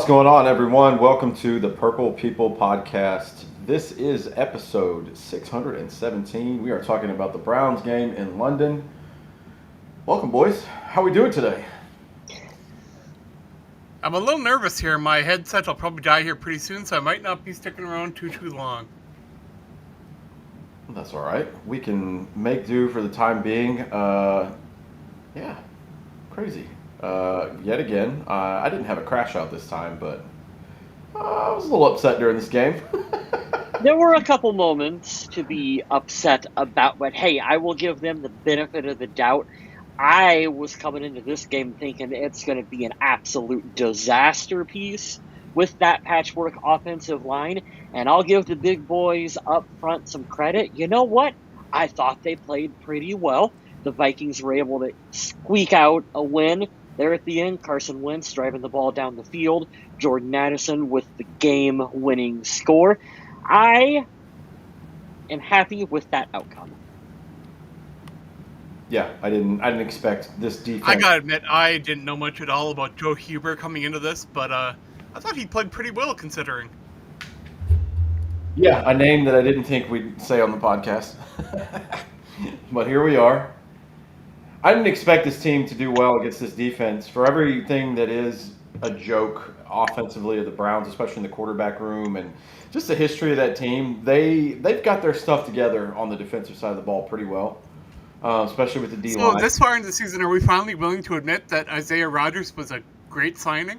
What's going on, everyone? Welcome to the Purple People Podcast. This is episode 617. We are talking about the Browns game in London. Welcome, boys. How are we doing today? I'm a little nervous here. My headset will probably die here pretty soon, so I might not be sticking around too long. That's all right. We can make do for the time being. Yeah, crazy. Yet again, I didn't have a crash out this time, but I was a little upset during this game. There were a couple moments to be upset about, but hey, I will give them the benefit of the doubt. I was coming into this game thinking it's going to be an absolute disaster piece with that patchwork offensive line, and I'll give the big boys up front some credit. You know what? I thought they played pretty well. The Vikings were able to squeak out a win there at the end. Carson Wentz driving the ball down the field. Jordan Addison with the game-winning score. I am happy with that outcome. Yeah, I didn't expect this defense. I gotta admit, I didn't know much at all about Joe Huber coming into this, but I thought he played pretty well considering. Yeah, a name that I didn't think we'd say on the podcast. But here we are. I didn't expect this team to do well against this defense. For everything that is a joke offensively of the Browns, especially in the quarterback room, and just the history of that team, they've got their stuff together on the defensive side of the ball pretty well, especially with the D-line. So this far into the season, are we finally willing to admit that Isaiah Rodgers was a great signing?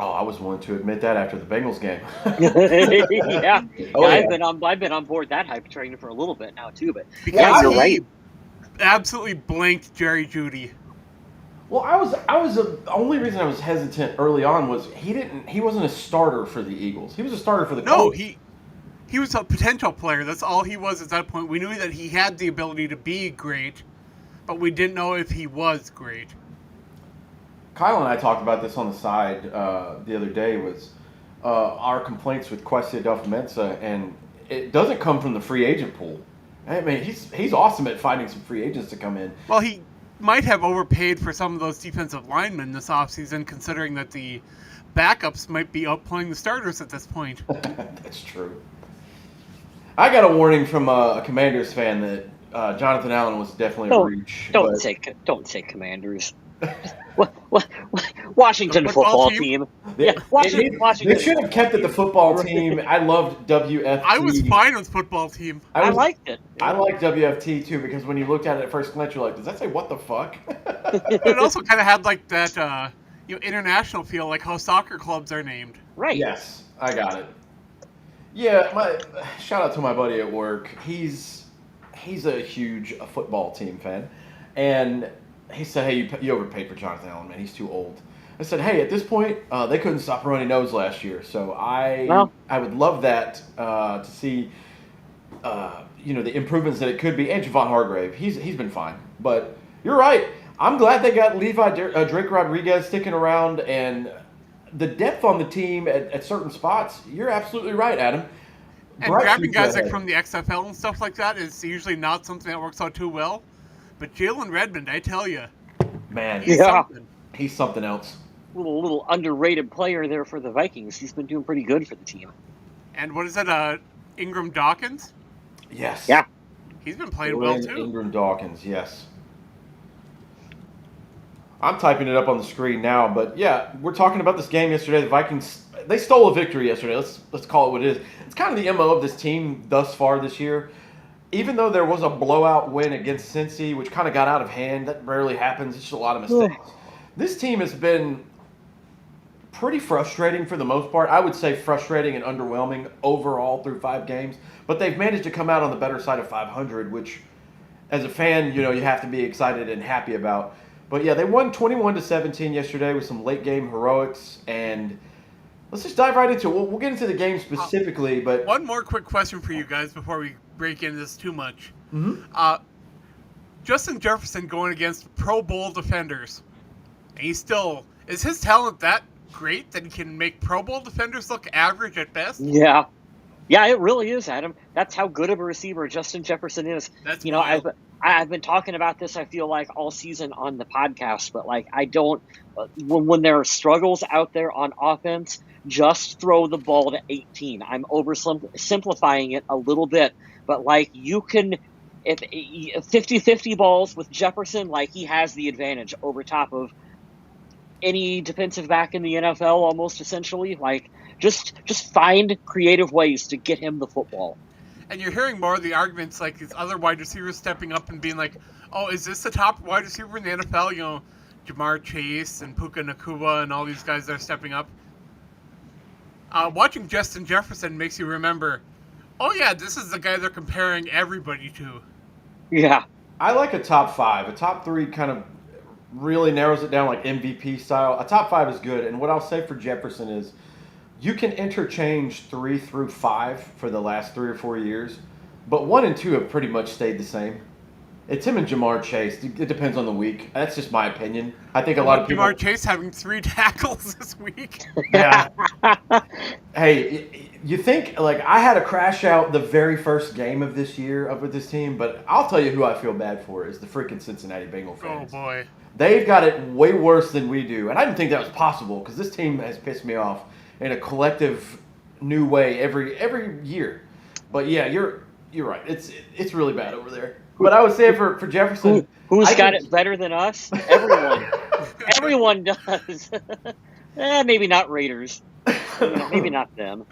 Oh, I was willing to admit that after the Bengals game. Yeah, Oh, I've yeah. been on board that hype train for a little bit now too. But Because yeah, you're he right. absolutely blanked Jerry Jeudy. Well, the only reason I was hesitant early on was he wasn't a starter for the Eagles. He was a starter for the No, Colts. he was a potential player. That's all he was at that point. We knew that he had the ability to be great, but we didn't know if he was great. Kyle and I talked about this on the side the other day. Was our complaints with Kwesi Adofo-Mensah, and it doesn't come from the free agent pool. I mean, he's awesome at finding some free agents to come in. Well, he might have overpaid for some of those defensive linemen this offseason, considering that the backups might be outplaying the starters at this point. That's true. I got a warning from a Commanders fan that Jonathan Allen was definitely a reach. Don't say Commanders. Washington The football football team. They, Yeah, Washington. they should have kept it the football team. I loved WFT. I was fine with football team. I liked it. I like WFT too because when you looked at it at first glance, you're like, "Does that say what the fuck?" It also kind of had like that, international feel, like how soccer clubs are named. Right. Yes, I got it. Yeah, shout out to my buddy at work. He's a huge football team fan, and he said, "Hey, you overpaid for Jonathan Allen, man. He's too old." I said, "Hey, at this point, they couldn't stop a runny nose last year, so I would love that to see, the improvements that it could be." And Javon Hargrave, he's been fine, but you're right. I'm glad they got Drake Rodriguez sticking around, and the depth on the team at certain spots. You're absolutely right, Adam. And grabbing guys like from the XFL and stuff like that is usually not something that works out too well. But Jalen Redmond, I tell you, Man, he's something. He's something else. Little underrated player there for the Vikings. He's been doing pretty good for the team. And what is it, Ingram Dawkins? Yes. Yeah. He's been playing well too. Ingram Dawkins, yes. I'm typing it up on the screen now, but yeah, we're talking about this game yesterday. The Vikings, they stole a victory yesterday. Let's call it what it is. It's kind of the MO of this team thus far this year. Even though there was a blowout win against Cincy, which kind of got out of hand, that rarely happens. It's just a lot of mistakes. This team has been pretty frustrating for the most part. I would say frustrating and underwhelming overall through 5 games. But they've managed to come out on the better side of 500, which, as a fan, you have to be excited and happy about. But yeah, they won 21-17 yesterday with some late game heroics, and let's just dive right into it. We'll get into the game specifically, but one more quick question for you guys before we break into this too much. Mm-hmm. Justin Jefferson going against Pro Bowl defenders. And is his talent that great that he can make Pro Bowl defenders look average at best? Yeah. Yeah, it really is, Adam. That's how good of a receiver Justin Jefferson is. That's You know, wild. I've been talking about this. I feel like all season on the podcast, but like I don't. When there are struggles out there on offense, just throw the ball to 18. I'm simplifying it a little bit, but like you can. If 50-50 balls with Jefferson, like he has the advantage over top of any defensive back in the NFL, almost essentially. Like just find creative ways to get him the football. And you're hearing more of the arguments like these other wide receivers stepping up and being like, "Oh, is this the top wide receiver in the NFL?" You know, Jamar Chase and Puka Nakua and all these guys that are stepping up. Watching Justin Jefferson makes you remember, oh yeah, this is the guy they're comparing everybody to. Yeah, I like a top 5. A top 3 kind of really narrows it down like MVP style. A top 5 is good. And what I'll say for Jefferson is you can interchange 3 through 5 for the last 3 or 4 years, but 1 and 2 have pretty much stayed the same. It's him and Jamar Chase. It depends on the week. That's just my opinion. I think a lot of people. Jamar Chase having 3 tackles this week. Yeah. Hey, you think like I had a crash out the very first game of this year of with this team, but I'll tell you who I feel bad for is the freaking Cincinnati Bengal Oh fans. boy. They've got it way worse than we do, and I didn't think that was possible because this team has pissed me off in a collective new way every year. But yeah, you're right. It's really bad over there. But I would say for Jefferson, who's I got think- it better than us? Everyone. Everyone does. Maybe not Raiders. Maybe not them.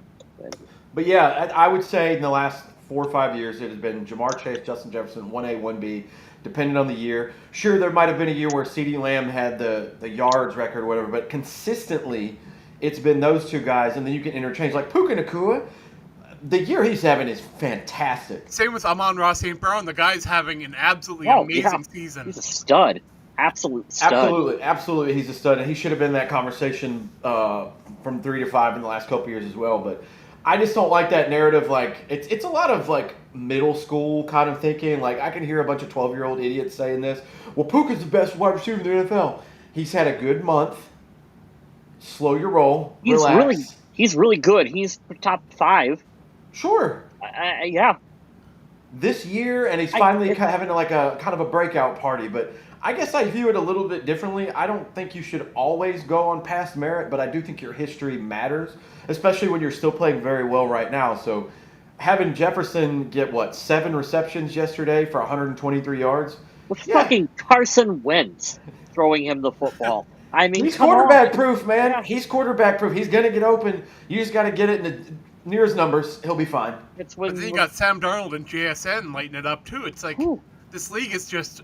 But yeah, I would say in the last 4 or 5 years, it has been Jamar Chase, Justin Jefferson, 1A, 1B, depending on the year. Sure, there might have been a year where CeeDee Lamb had the yards record or whatever, but consistently, it's been those two guys, and then you can interchange. Like Puka Nakua, the year he's having is fantastic. Same with Amon-Ra St. Brown. The guy's having an absolutely Oh, amazing yeah. season. He's a stud. Absolute stud. Absolutely, he's a stud, and he should have been in that conversation from 3 to 5 in the last couple years as well. But I just don't like that narrative. Like it's a lot of like middle school kind of thinking. Like I can hear a bunch of 12-year-old idiots saying this. Well, Puka's the best wide receiver in the NFL. He's had a good month. Slow your roll. Relax. He's really good. He's top 5. Sure. Yeah. This year, and he's finally having like a kind of a breakout party. But I guess I view it a little bit differently. I don't think you should always go on past merit, but I do think your history matters, especially when you're still playing very well right now. So having Jefferson get, 7 receptions yesterday for 123 yards? With fucking Carson Wentz throwing him the football. I mean, He's come quarterback on. proof, man. Yeah. He's quarterback proof. He's going to get open. You just got to get it in the nearest numbers. He'll be fine. It's But when then you got Sam Darnold and JSN lighting it up too. It's like this league is just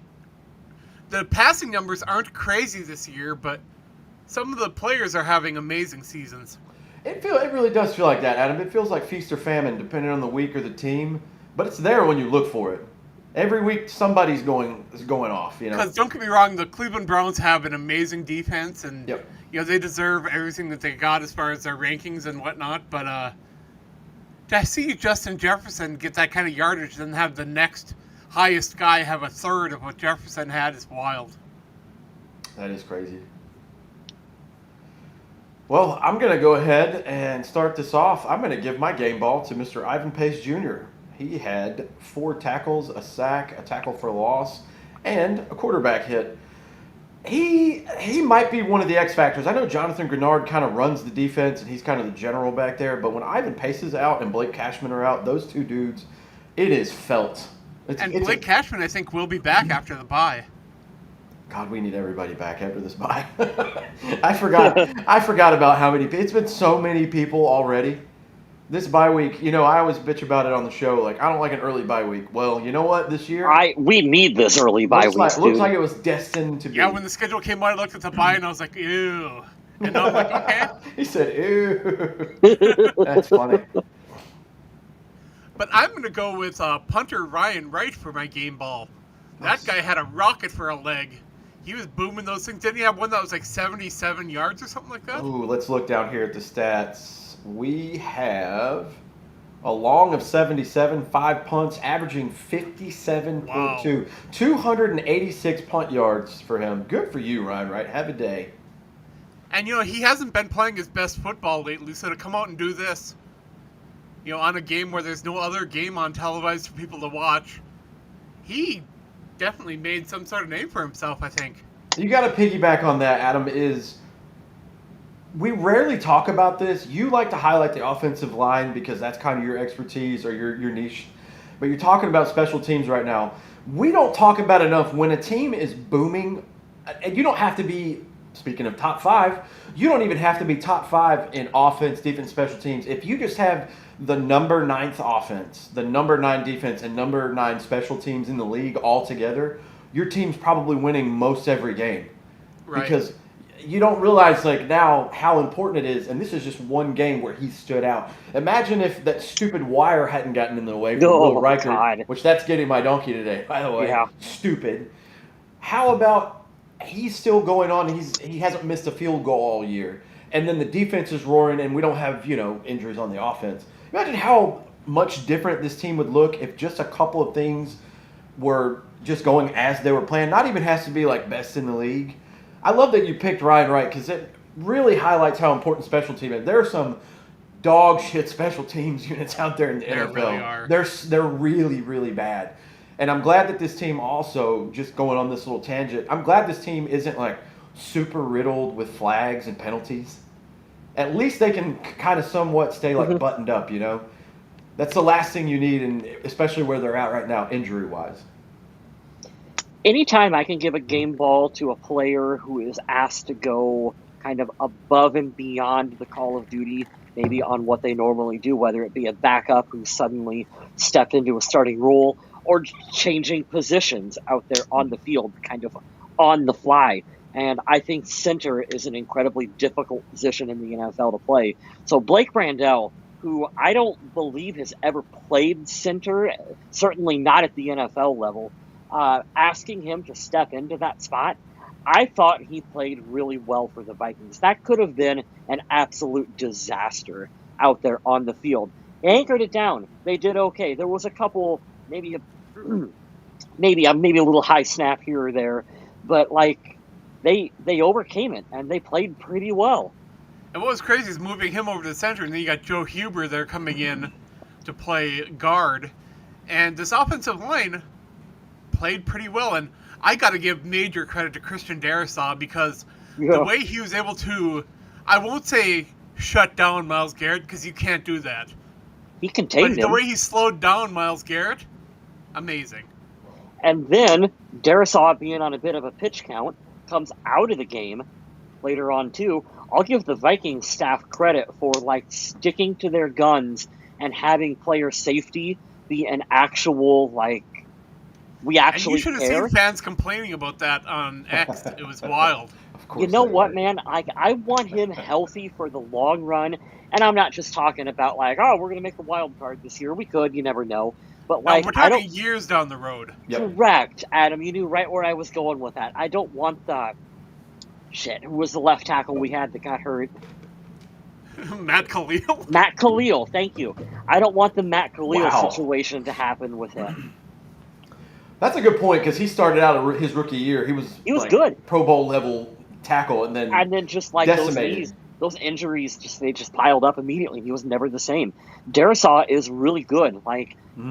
the passing numbers aren't crazy this year, but some of the players are having amazing seasons. It really does feel like that, Adam. It feels like feast or famine, depending on the week or the team. But it's there when you look for it. Every week, somebody's going off. You know. Because don't get me wrong, the Cleveland Browns have an amazing defense, and they deserve everything that they got as far as their rankings and whatnot. But to see Justin Jefferson get that kind of yardage and have the next highest guy have a third of what Jefferson had is wild. That is crazy. Well, I'm going to go ahead and start this off. I'm going to give my game ball to Mr. Ivan Pace Jr. He had 4 tackles, a sack, a tackle for loss, and a quarterback hit. He might be one of the X factors. I know Jonathan Grenard kind of runs the defense, and he's kind of the general back there. But when Ivan Pace is out and Blake Cashman are out, those two dudes, it is felt. Blake Cashman, I think, will be back after the bye. God, we need everybody back after this bye. I forgot about how many. It's been so many people already. This bye week, I always bitch about it on the show. Like, I don't like an early bye week. Well, you know what? This year, we need this early bye week. Looks like it was destined to be. Yeah, when the schedule came out, I looked at the bye and I was like, ew. And I'm like, okay. He said, ew. That's funny. But I'm going to go with punter Ryan Wright for my game ball. That guy had a rocket for a leg. He was booming those things. Didn't he have one that was like 77 yards or something like that? Ooh, let's look down here at the stats. We have a long of 77, 5 punts, averaging 57.2. Wow. 286 punt yards for him. Good for you, Ryan Wright. Have a day. And, he hasn't been playing his best football lately, so to come out and do this. on a game where there's no other game on televised for people to watch, he definitely made some sort of name for himself, I think. You got to piggyback on that, Adam, we rarely talk about this. You like to highlight the offensive line because that's kind of your expertise or your niche. But you're talking about special teams right now. We don't talk about enough when a team is booming, and you don't have to be, speaking of top 5, you don't even have to be top 5 in offense, defense, special teams. If you just have the number 9th offense, the number 9 defense, and number 9 special teams in the league all together, your team's probably winning most every game. Right. Because you don't realize now how important it is, and this is just one game where he stood out. Imagine if that stupid wire hadn't gotten in the way from Will Riker, God. which that's getting my donkey today, by the way. Yeah. Stupid. How about he's still going on? He hasn't missed a field goal all year, and then the defense is roaring, and we don't have injuries on the offense. Imagine how much different this team would look if just a couple of things were just going as they were planned. Not even has to be like best in the league. I love that you picked Ryan Wright because it really highlights how important special team is. There are some dog shit special teams units out there in the NFL. Really are. They're really, really bad. And I'm glad that this team also, just going on this little tangent, I'm glad this team isn't like super riddled with flags and penalties. At least they can kind of somewhat stay like buttoned up, That's the last thing you need, and especially where they're at right now, injury-wise. Anytime I can give a game ball to a player who is asked to go kind of above and beyond the call of duty, maybe on what they normally do, whether it be a backup who suddenly stepped into a starting role or changing positions out there on the field, kind of on the fly. And I think center is an incredibly difficult position in the NFL to play. So Blake Brandel, who I don't believe has ever played center, certainly not at the NFL level, asking him to step into that spot, I thought he played really well for the Vikings. That could have been an absolute disaster out there on the field. They anchored it down. They did okay. There was a couple, maybe a little high snap here or there, but they overcame it and they played pretty well. And what was crazy is moving him over to the center, and then you got Joe Huber there coming in to play guard, and this offensive line played pretty well, and I got to give major credit to Christian Darrisaw because the way he was able to, I won't say shut down Myles Garrett because you can't do that. He contained him. The way he slowed down Myles Garrett, amazing. And then Darrisaw, being on a bit of a pitch count, comes out of the game later on too. I'll give the Vikings staff credit for sticking to their guns and having player safety be an actual we actually and you should have seen fans complaining about that on X. It was wild. Of course. You know what, man? I want him healthy for the long run, and I'm not just talking about we're going to make the wild card this year. We could, you never know. But we're talking years down the road. Yep. Correct, Adam. You knew right where I was going with that. I don't want the who was the left tackle we had that got hurt? Matt Khalil. Matt Khalil, thank you. I don't want the Matt Khalil situation to happen with him. That's a good point because he started out his rookie year. He was good, Pro Bowl level tackle, and then just decimated. those injuries they just piled up immediately. He was never the same. Darrisaw is really good,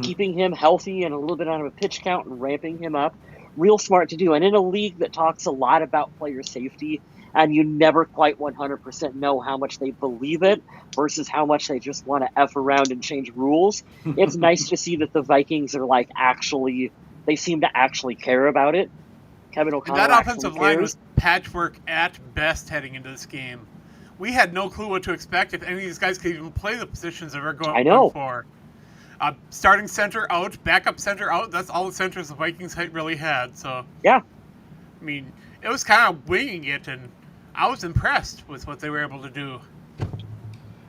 keeping him healthy and a little bit out of a pitch count and ramping him up. Real smart to do, and in a league that talks a lot about player safety, and you never quite 100% know how much they believe it versus how much they just want to F around and change rules. It's nice to see that the Vikings are actually. They seem to actually care about it. Kevin O'Connell. And that offensive line was patchwork at best heading into this game. We had no clue what to expect if any of these guys could even play the positions that we're going for. Starting center out, backup center out. That's all the centers the Vikings really had. So yeah, I mean, it was kind of winging it, and I was impressed with what they were able to do.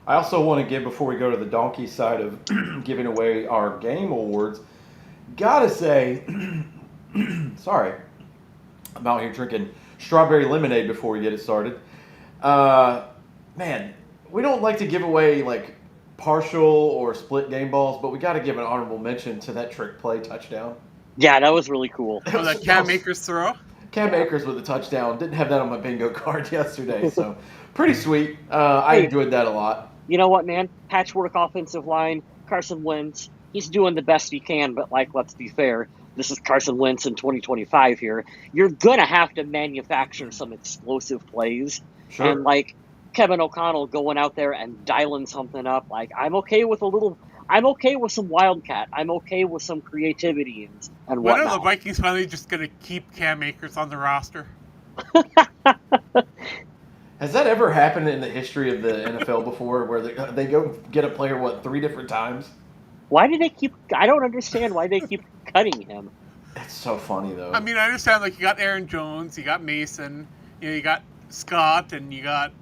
I also want to give, before we go to the donkey side of giving away our game awards, gotta say, sorry, I'm out here drinking strawberry lemonade before we get it started. Man, we don't like to give away partial or split game balls, but we got to give an honorable mention to that trick play touchdown. Yeah, that was really cool. That Cam Akers throw? Cam Akers with a touchdown. Didn't have that on my bingo card yesterday, so pretty sweet. I enjoyed that a lot. you know what, man? Patchwork offensive line, Carson Wentz, he's doing the best he can, but, like, let's be fair. This is Carson Wentz in 2025 here. You're going to have to manufacture some explosive plays. Sure. And, like, Kevin O'Connell going out there and dialing something up, like, I'm okay with some wildcat. I'm okay with some creativity and When whatnot. are the Vikings finally just going to keep Cam Akers on the roster? Has that ever happened in the history of the NFL before, where they go get a player 3 different times? Why do they keep? I don't understand why they keep cutting him. It's so funny though. I mean, I understand, like, you got Aaron Jones, you got Mason, you got Scott, and you got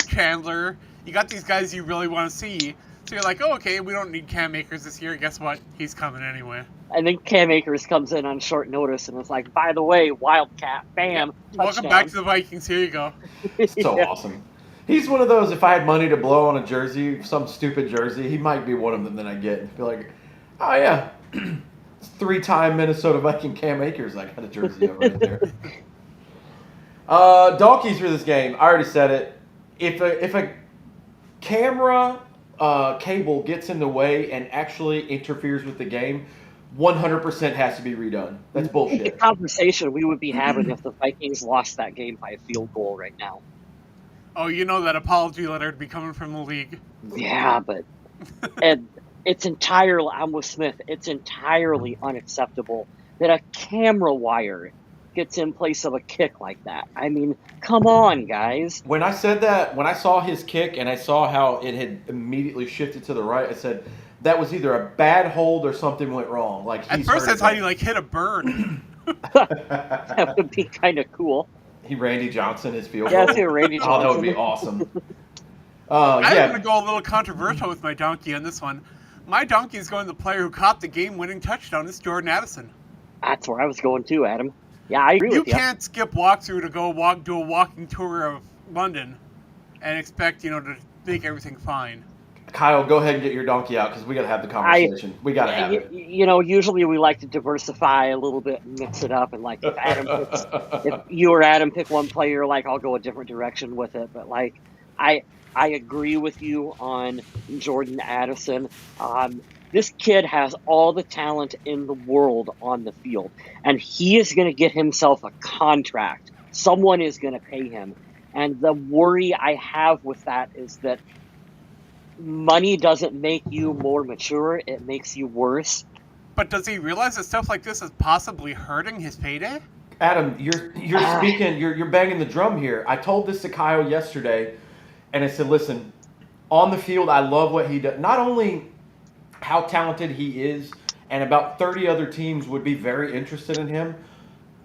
Chandler. You got these guys you really want to see. So you're like, oh, okay, we don't need Cam Akers this year. Guess what? He's coming anyway. And then Cam Akers comes in on short notice and it's like, by the way, Wildcat, bam, Welcome back to the Vikings. Here you go. It's so awesome. He's one of those, if I had money to blow on a jersey, some stupid jersey, he might be one of them that I get. And be like, oh, yeah, it's 3-time Minnesota Viking Cam Akers. I got a jersey of right there. Donkeys for this game. I already said it. If a camera cable gets in the way and actually interferes with the game, 100% has to be redone. That's bullshit. The conversation we would be having if the Vikings lost that game by a field goal right now. Oh, you know that apology letter would be coming from the league. Yeah, but and it's entirely, I'm with Smith, it's entirely unacceptable that a camera wire gets in place of a kick like that. I mean, come on, guys. When I said that, when I saw his kick and I saw how it had immediately shifted to the right, I said, that was either a bad hold or something went wrong. Like At first, I thought he hit a bird. That would be kind of cool. He Randy Johnson his field goal. Yeah, see Randy Johnson. Oh, that would be awesome. I'm going to go a little controversial with my donkey on this one. My donkey is going to the player who caught the game-winning touchdown. It's Jordan Addison. That's where I was going too, Adam. Yeah, I agree with you. You can't skip walkthrough to go do a walking tour of London and expect, to make everything fine. Kyle, go ahead and get your donkey out because we got to have the conversation. We got to have it. Usually we like to diversify a little bit and mix it up. And like, if you or Adam pick one player, like I'll go a different direction with it. But like, I agree with you on Jordan Addison. This kid has all the talent in the world on the field, and he is going to get himself a contract. Someone is going to pay him. And the worry I have with that is that money doesn't make you more mature, it makes you worse. But does he realize that stuff like this is possibly hurting his payday? Adam, you're speaking, you're banging the drum here. I told this to Kyle yesterday, and I said, listen, on the field, I love what he does. Not only how talented he is, and about 30 other teams would be very interested in him,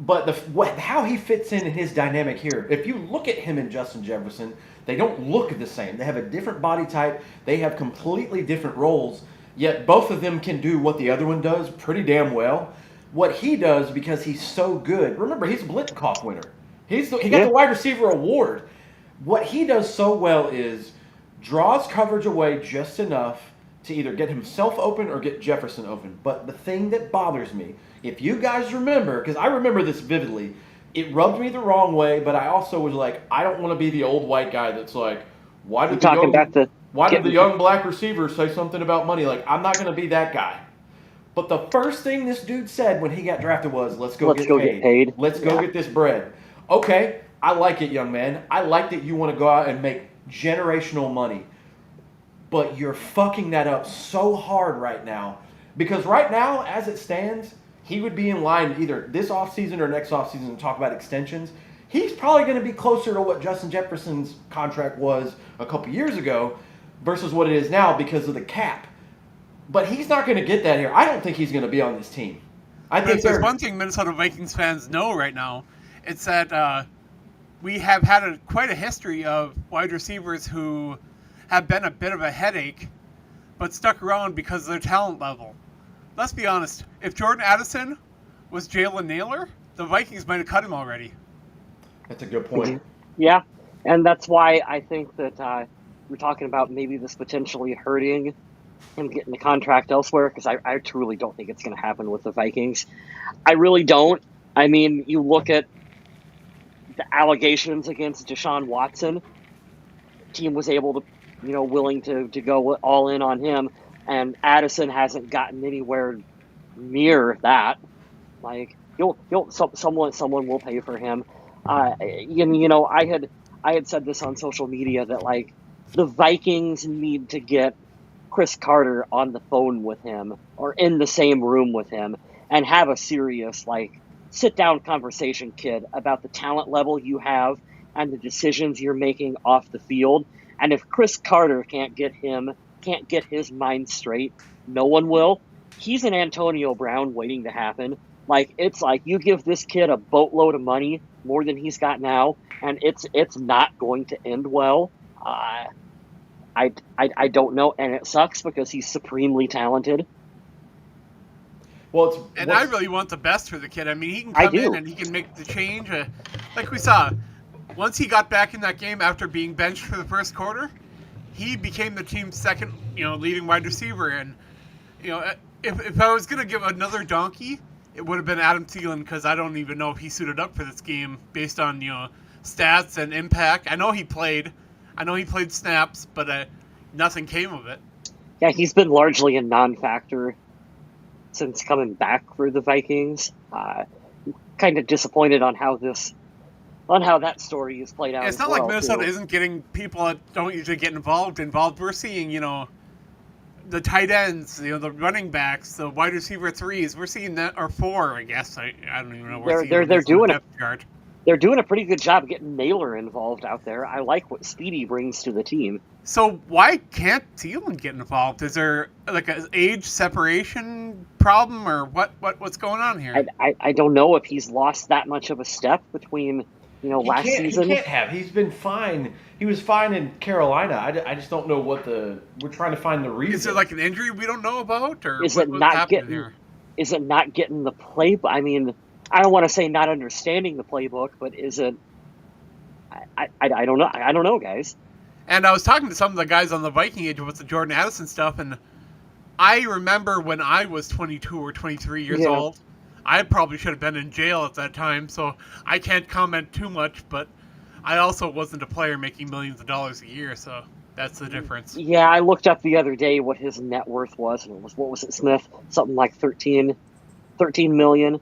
but how he fits in his dynamic here. If you look at him and Justin Jefferson, they don't look the same. They have a different body type. They have completely different roles, yet both of them can do what the other one does pretty damn well. What he does, because he's so good, remember, he's a Blitkoff winner. He got the wide receiver award. What he does so well is draws coverage away just enough to either get himself open or get Jefferson open. But the thing that bothers me, if you guys remember, because I remember this vividly, it rubbed me the wrong way, but I also was like, I don't want to be the old white guy that's like, why did the young black receiver say something about money? Like, I'm not going to be that guy. But the first thing this dude said when he got drafted was, let's go get paid. Let's go get this bread. Okay, I like it, young man. I like that you want to go out and make generational money. But you're fucking that up so hard right now. Because right now, as it stands, he would be in line either this offseason or next offseason to talk about extensions. He's probably going to be closer to what Justin Jefferson's contract was a couple years ago versus what it is now because of the cap. But he's not going to get that here. I don't think he's going to be on this team. But if there's one thing Minnesota Vikings fans know right now, it's that we have had quite a history of wide receivers who have been a bit of a headache, but stuck around because of their talent level. Let's be honest. If Jordan Addison was Jalen Naylor, the Vikings might have cut him already. That's a good point. Yeah, and that's why I think that we're talking about maybe this potentially hurting him getting the contract elsewhere, because I truly don't think it's going to happen with the Vikings. I really don't. I mean, you look at the allegations against Deshaun Watson. The team was able to willing to go all in on him, and Addison hasn't gotten anywhere near that. Like someone will pay for him. I had said this on social media that like the Vikings need to get Chris Carter on the phone with him or in the same room with him and have a serious like sit down conversation, kid, about the talent level you have and the decisions you're making off the field. And if Chris Carter can't get his mind straight, no one will. He's an Antonio Brown waiting to happen. Like it's like you give this kid a boatload of money, more than he's got now, and it's not going to end well. I don't know, and it sucks because he's supremely talented. Well, I really want the best for the kid. I mean, he can I come do. in and he can make the change. Like we saw, once he got back in that game after being benched for the first quarter, he became the team's second, leading wide receiver. And if I was gonna give another donkey, it would have been Adam Thielen, because I don't even know if he suited up for this game based on stats and impact. I know he played snaps, but nothing came of it. Yeah, he's been largely a non-factor since coming back for the Vikings. Kind of disappointed on how that story is played out. It's not like Minnesota isn't getting people that don't usually get involved. We're seeing, the tight ends, the running backs, the wide receiver threes. We're seeing that, or four, I guess. I don't even know. They're doing a pretty good job getting Naylor involved out there. I like what Speedy brings to the team. So why can't Thielen get involved? Is there like an age separation problem, or what's going on here? I don't know if he's lost that much of a step between last season. He can't have. He's been fine. He was fine in Carolina. I just don't know we're trying to find the reason. Is it like an injury we don't know about, or is it not getting the play? I mean, I don't want to say not understanding the playbook, but is it? I don't know. I don't know, guys. And I was talking to some of the guys on the Viking age with the Jordan Addison stuff, and I remember when I was 22 or 23 years old, I probably should have been in jail at that time, so I can't comment too much, but I also wasn't a player making millions of dollars a year, so that's the difference. Yeah, I looked up the other day what his net worth was, and what was it, Smith? Something like 13 million,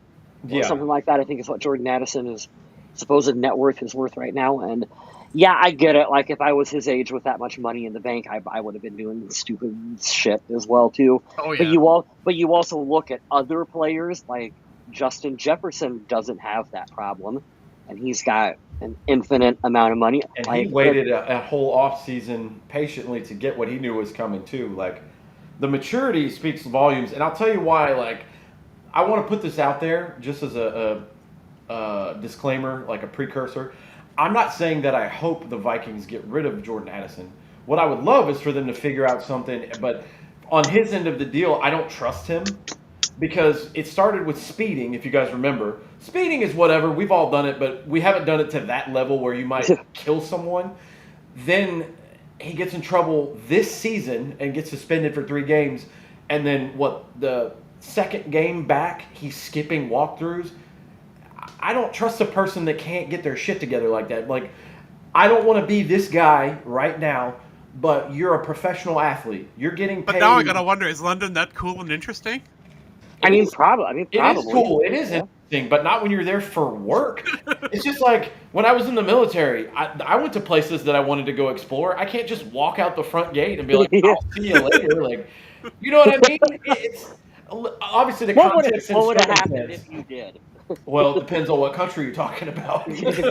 or something like that. I think is what Jordan Addison's supposed net worth is worth right now, and yeah, I get it. Like, if I was his age with that much money in the bank, I would have been doing stupid shit as well, too. Oh, yeah. But you also look at other players, like Justin Jefferson doesn't have that problem, and he's got an infinite amount of money. And he waited a whole offseason patiently to get what he knew was coming, too. Like, the maturity speaks volumes, and I'll tell you why. Like, I want to put this out there just as a disclaimer, like a precursor. I'm not saying that I hope the Vikings get rid of Jordan Addison. What I would love is for them to figure out something, but on his end of the deal, I don't trust him because it started with speeding, if you guys remember. Speeding is whatever. We've all done it, but we haven't done it to that level where you might kill someone. Then he gets in trouble this season and gets suspended for 3 games. And then the second game back, he's skipping walkthroughs. I don't trust a person that can't get their shit together like that. Like, I don't want to be this guy right now, but you're a professional athlete. You're getting paid. But now I gotta wonder, is London that cool and interesting? Probably. It is cool. It is interesting, but not when you're there for work. It's just like when I was in the military, I went to places that I wanted to go explore. I can't just walk out the front gate and be like, I'll see you later. Like, you know what I mean? It's obviously the context. What would have happened if you did? Well, it depends on what country you're talking about.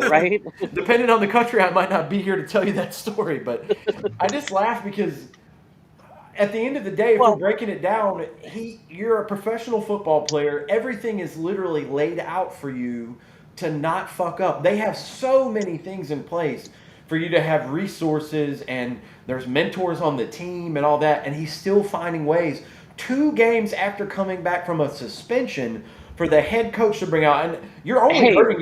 Right? Depending on the country, I might not be here to tell you that story. But I just laugh because at the end of the day, if we're breaking it down, you're a professional football player. Everything is literally laid out for you to not fuck up. They have so many things in place for you to have resources, and there's mentors on the team and all that, and he's still finding ways. 2 games after coming back from a suspension for the head coach to bring out, and you're only hurting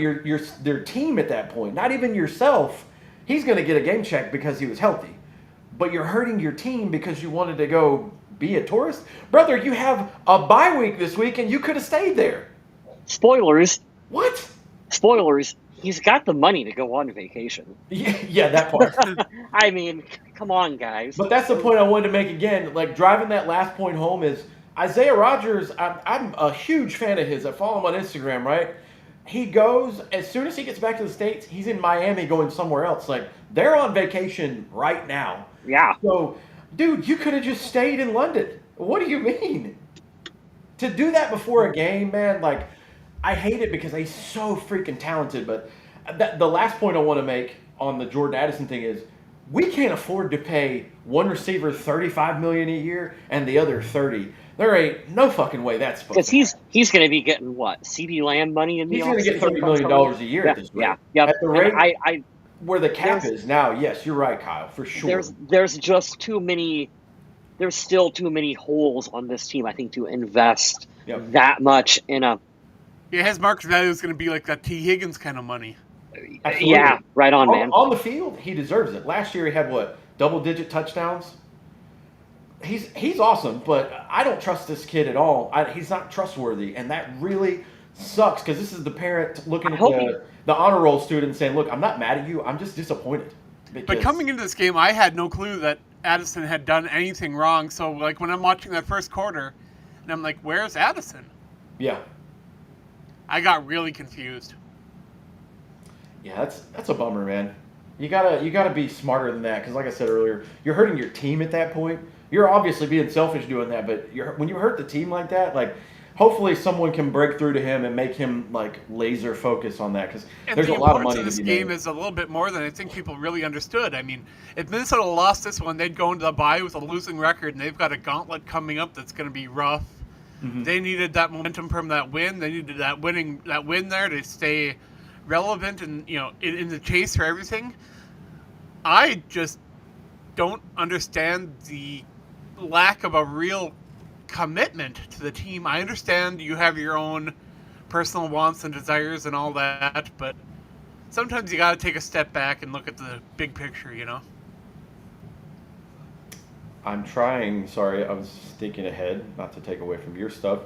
their team at that point, not even yourself. He's going to get a game check because he was healthy, but you're hurting your team because you wanted to go be a tourist. Brother, you have a bye week this week, and you could have stayed there. Spoilers. What? Spoilers. He's got the money to go on vacation. Yeah, that part. I mean, Come on, guys. But that's the point I wanted to make again. Like, driving that last point home is Isaiah Rodgers. I'm a huge fan of his. I follow him on Instagram, right? He goes, as soon as he gets back to the States, he's in Miami going somewhere else. Like, they're on vacation right now. Yeah. So, dude, you could have just stayed in London. What do you mean? To do that before a game, man, like, I hate it because he's so freaking talented. But the last point I want to make on the Jordan Addison thing is we can't afford to pay one receiver $35 million a year and the other 30. There ain't no fucking way that's supposed to Because he's going to be getting what, CeeDee Lamb money in the He's going to get offseason $30 million a year at this rate. Yeah. At the rate I where the cap is now, yes, you're right, Kyle, for sure. There's just too many. There's still too many holes on this team, I think, to invest that much in a. Yeah, his market value is going to be like that T. Higgins kind of money. Absolutely. Yeah, right on, man. On the field, he deserves it. Last year, he had what, double-digit touchdowns. He's awesome, but I don't trust this kid at all. He's not trustworthy, and that really sucks because this is the parent looking at the honor roll student and saying, "Look, I'm not mad at you. I'm just disappointed." But coming into this game, I had no clue that Addison had done anything wrong. So, like, when I'm watching that first quarter, and I'm like, "Where's Addison?" Yeah, I got really confused. Yeah, that's a bummer, man. You gotta be smarter than that because, like I said earlier, you're hurting your team at that point. You're obviously being selfish doing that, but when you hurt the team like that, like, hopefully someone can break through to him and make him like laser focus on that because there's a lot of money to be made. This game is a little bit more than I think people really understood. I mean, if Minnesota lost this one, they'd go into the bye with a losing record, and they've got a gauntlet coming up that's going to be rough. Mm-hmm. They needed that momentum from that win. They needed that win there to stay relevant and in the chase for everything. I just don't understand the lack of a real commitment to the team. I understand you have your own personal wants and desires and all that, but sometimes you got to take a step back and look at the big picture, I'm trying. Sorry, I was thinking ahead, not to take away from your stuff.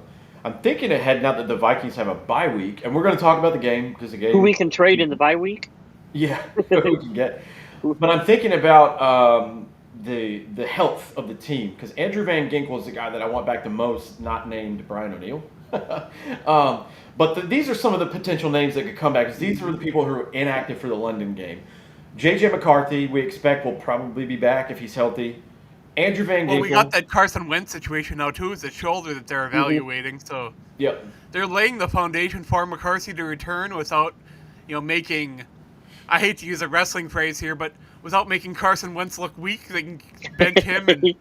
I'm thinking ahead now that the Vikings have a bye week, and we're going to talk about the game because the game. Who we can trade in the bye week? Yeah, who we can get. But I'm thinking about the health of the team because Andrew Van Ginkel is the guy that I want back the most, not named Brian O'Neill. But these are some of the potential names that could come back because these are the people who are inactive for the London game. J.J. McCarthy, we expect, will probably be back if he's healthy. Andrew Van Ginkel. Well, we got that Carson Wentz situation now, too, is the shoulder that they're evaluating. So they're laying the foundation for McCarthy to return without, making, I hate to use a wrestling phrase here, but without making Carson Wentz look weak. They can bench him and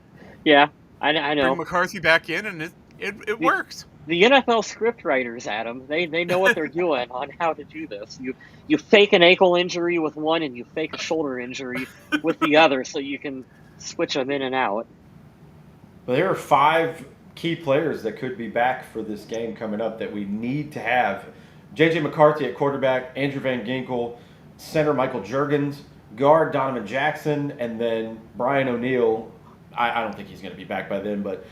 yeah, I know. Bring McCarthy back in, and it works. The NFL script writers, Adam, they know what they're doing on how to do this. You fake an ankle injury with one, and you fake a shoulder injury with the other, so you can switch them in and out. Well, there are 5 key players that could be back for this game coming up that we need to have. J.J. McCarthy at quarterback, Andrew Van Ginkel, center Michael Juergens, guard Donovan Jackson, and then Brian O'Neill. I don't think he's going to be back by then, but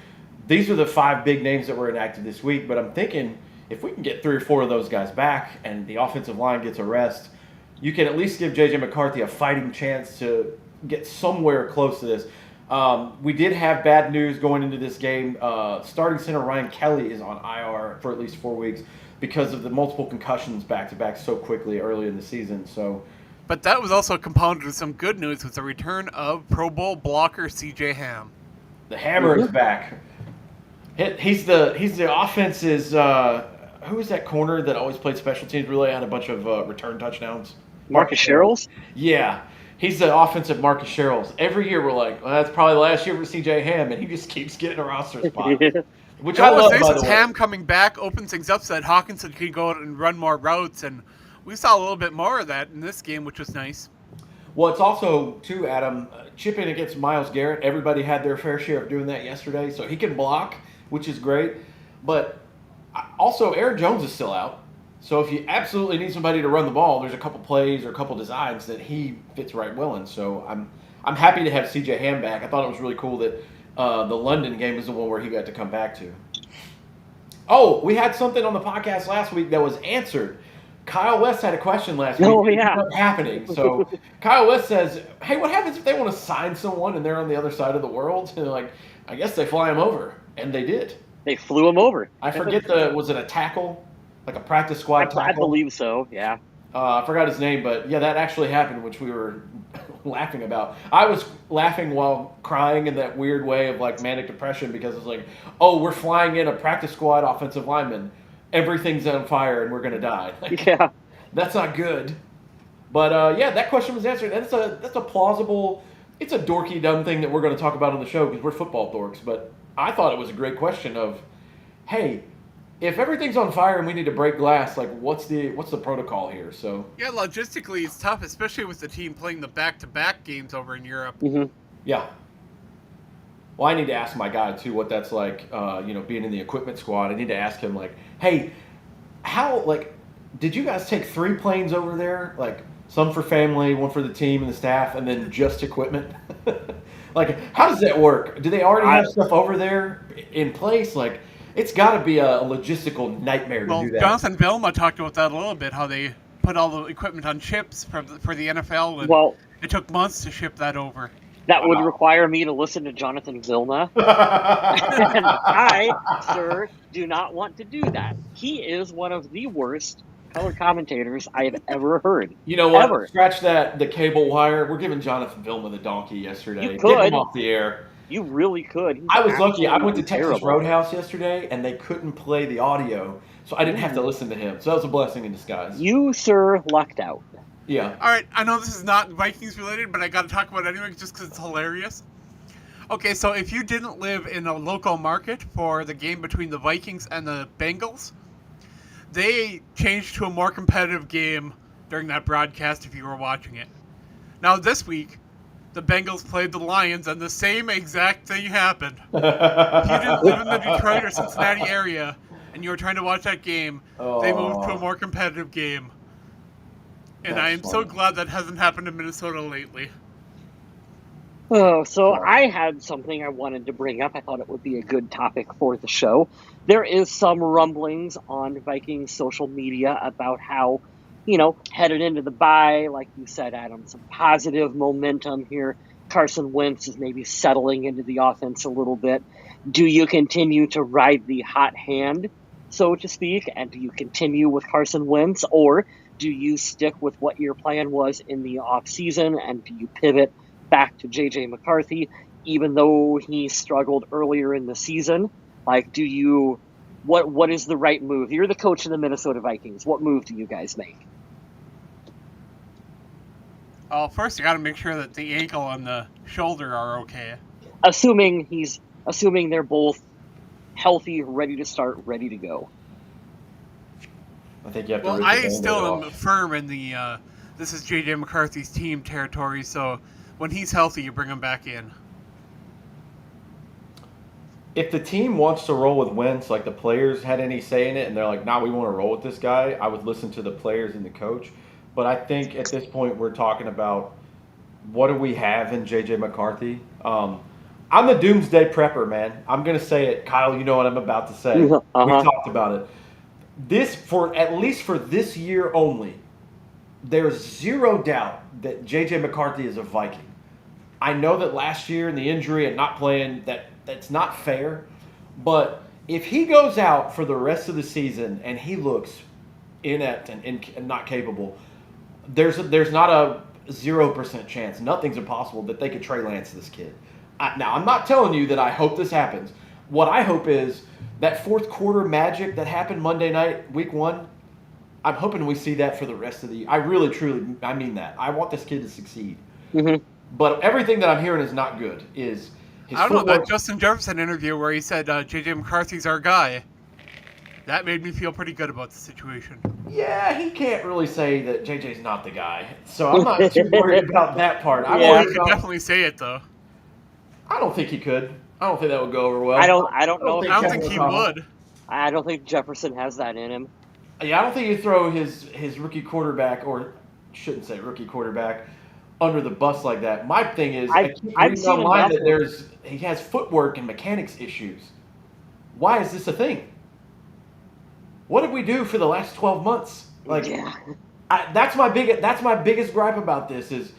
these are the 5 big names that were inactive this week. But I'm thinking if we can get 3 or 4 of those guys back and the offensive line gets a rest, you can at least give J.J. McCarthy a fighting chance to get somewhere close to this. We did have bad news going into this game. Starting center Ryan Kelly is on IR for at least 4 weeks because of the multiple concussions back-to-back so quickly early in the season. But that was also compounded with some good news with the return of Pro Bowl blocker C.J. Ham. The Hammer is back. He's the offense's who was that corner that always played special teams? Really had a bunch of return touchdowns. Marcus Sherrills? Yeah. He's the offensive Marcus Sherrills. Every year we're like, well, that's probably the last year for C.J. Ham, and he just keeps getting a roster spot. Which I love, by the way. Ham coming back opens things up so that Hawkinson can go out and run more routes, and we saw a little bit more of that in this game, which was nice. Well, it's also, too, Adam, chipping against Myles Garrett. Everybody had their fair share of doing that yesterday, so he can block, which is great. But also, Aaron Jones is still out. So if you absolutely need somebody to run the ball, there's a couple plays or a couple designs that he fits right well in. So I'm happy to have C.J. Ham back. I thought it was really cool that the London game was the one where he got to come back to. Oh, we had something on the podcast last week that was answered. Kyle West had a question last week. Oh, yeah. What's happening? So Kyle West says, "Hey, what happens if they want to sign someone and they're on the other side of the world?" And like, I guess they fly him over, and they did. They flew him over. I forget was it a tackle, like a practice squad tackle? I believe so. Yeah. I forgot his name, but yeah, that actually happened, which we were laughing about. I was laughing while crying in that weird way of like manic depression because it's like, oh, we're flying in a practice squad offensive lineman. Everything's on fire and we're gonna die. Like, Yeah. that's not good. But yeah, that question was answered, and that's a plausible. It's a dorky, dumb thing that we're going to talk about on the show because we're football dorks. But I thought it was a great question of, hey, if everything's on fire and we need to break glass, like what's the protocol here? So Yeah, logistically it's tough, especially with the team playing the back-to-back games over in Europe. Mm-hmm. Yeah. Well, I need to ask my guy too what that's like. Being in the equipment squad, I need to ask him like, hey, how did you guys take 3 planes over there? Like some for family, one for the team and the staff, and then just equipment. Like, how does that work? Do they already have stuff over there in place? Like, it's got to be a logistical nightmare to do that. Jonathan Vilma talked about that a little bit, how they put all the equipment on ships for the NFL, and it took months to ship that over. That would require me to listen to Jonathan Vilma. And I, sir, do not want to do that. He is one of the worst color commentators I have ever heard. You know what? Ever. Scratch the cable wire. We're giving Jonathan Vilma the donkey yesterday. You could. Get him off the air. You really could. He's I was lucky. I went to Texas terrible. Roadhouse yesterday, and they couldn't play the audio, so I didn't have to listen to him. So that was a blessing in disguise. You, sir, lucked out. Yeah. All right, I know this is not Vikings related, but I got to talk about it anyway just because it's hilarious. Okay, so if you didn't live in a local market for the game between the Vikings and the Bengals, they changed to a more competitive game during that broadcast if you were watching it. Now this week, the Bengals played the Lions, and the same exact thing happened. If you didn't live in the Detroit or Cincinnati area and you were trying to watch that game, they moved to a more competitive game. And I am so glad that hasn't happened in Minnesota lately. Oh, so I had something I wanted to bring up. I thought it would be a good topic for the show. There is some rumblings on Vikings social media about how, headed into the bye, like you said, Adam, some positive momentum here. Carson Wentz is maybe settling into the offense a little bit. Do you continue to ride the hot hand, so to speak, and do you continue with Carson Wentz, or do you stick with what your plan was in the offseason, and do you pivot back to J.J. McCarthy, even though he struggled earlier in the season? Like, what is the right move? You're the coach of the Minnesota Vikings. What move do you guys make? First, you got to make sure that the ankle and the shoulder are okay. Assuming they're both healthy, ready to start, ready to go. I think you have to. Well, I still am firm in the this is J.J. McCarthy's team territory, so when he's healthy, you bring him back in. If the team wants to roll with Wentz, like the players had any say in it, and they're like, "Nah, we want to roll with this guy," I would listen to the players and the coach. But I think at this point we're talking about what do we have in J.J. McCarthy. I'm the doomsday prepper, man. I'm gonna say it, Kyle. You know what I'm about to say. We talked about it. At least for this year only, there's zero doubt that J.J. McCarthy is a Viking. I know that last year and the injury and not playing, that's not fair. But if he goes out for the rest of the season and he looks inept and not capable, there's not a 0% chance, nothing's impossible that they could Trey Lance this kid. Now, I'm not telling you that I hope this happens. What I hope is that fourth quarter magic that happened Monday night, week 1, I'm hoping we see that for the rest of the year. I really, truly, I mean that. I want this kid to succeed. Mm-hmm. But everything that I'm hearing is not good. His I don't know, that Justin Jefferson interview where he said J.J. McCarthy's our guy, that made me feel pretty good about the situation. Yeah, he can't really say that JJ's not the guy. So I'm not too worried about that part. He could definitely say it, though. I don't think he could. I don't think that would go over well. I don't know. I don't think he would. I don't think Jefferson has that in him. Yeah, I don't think you throw his rookie quarterback, or shouldn't say rookie quarterback, under the bus like that. My thing is, I keep reading online that he has footwork and mechanics issues. Why is this a thing? What did we do for the last 12 months? Like, Yeah. that's my biggest gripe about this is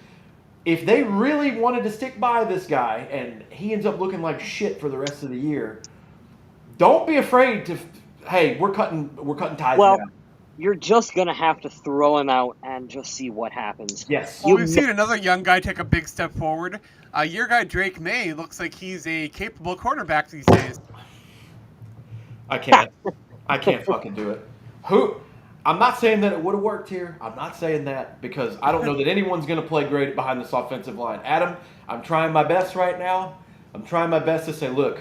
if they really wanted to stick by this guy and he ends up looking like shit for the rest of the year, don't be afraid to. Hey, we're cutting ties Well, now. you're just gonna have to throw him out and just see what happens. Yes. Well, we've seen another young guy take a big step forward. Your guy Drake May looks like he's a capable quarterback these days. I can't fucking do it. I'm not saying that it would have worked here. I'm not saying that because I don't know that anyone's going to play great behind this offensive line. Adam, I'm trying my best right now. I'm trying my best to say, look,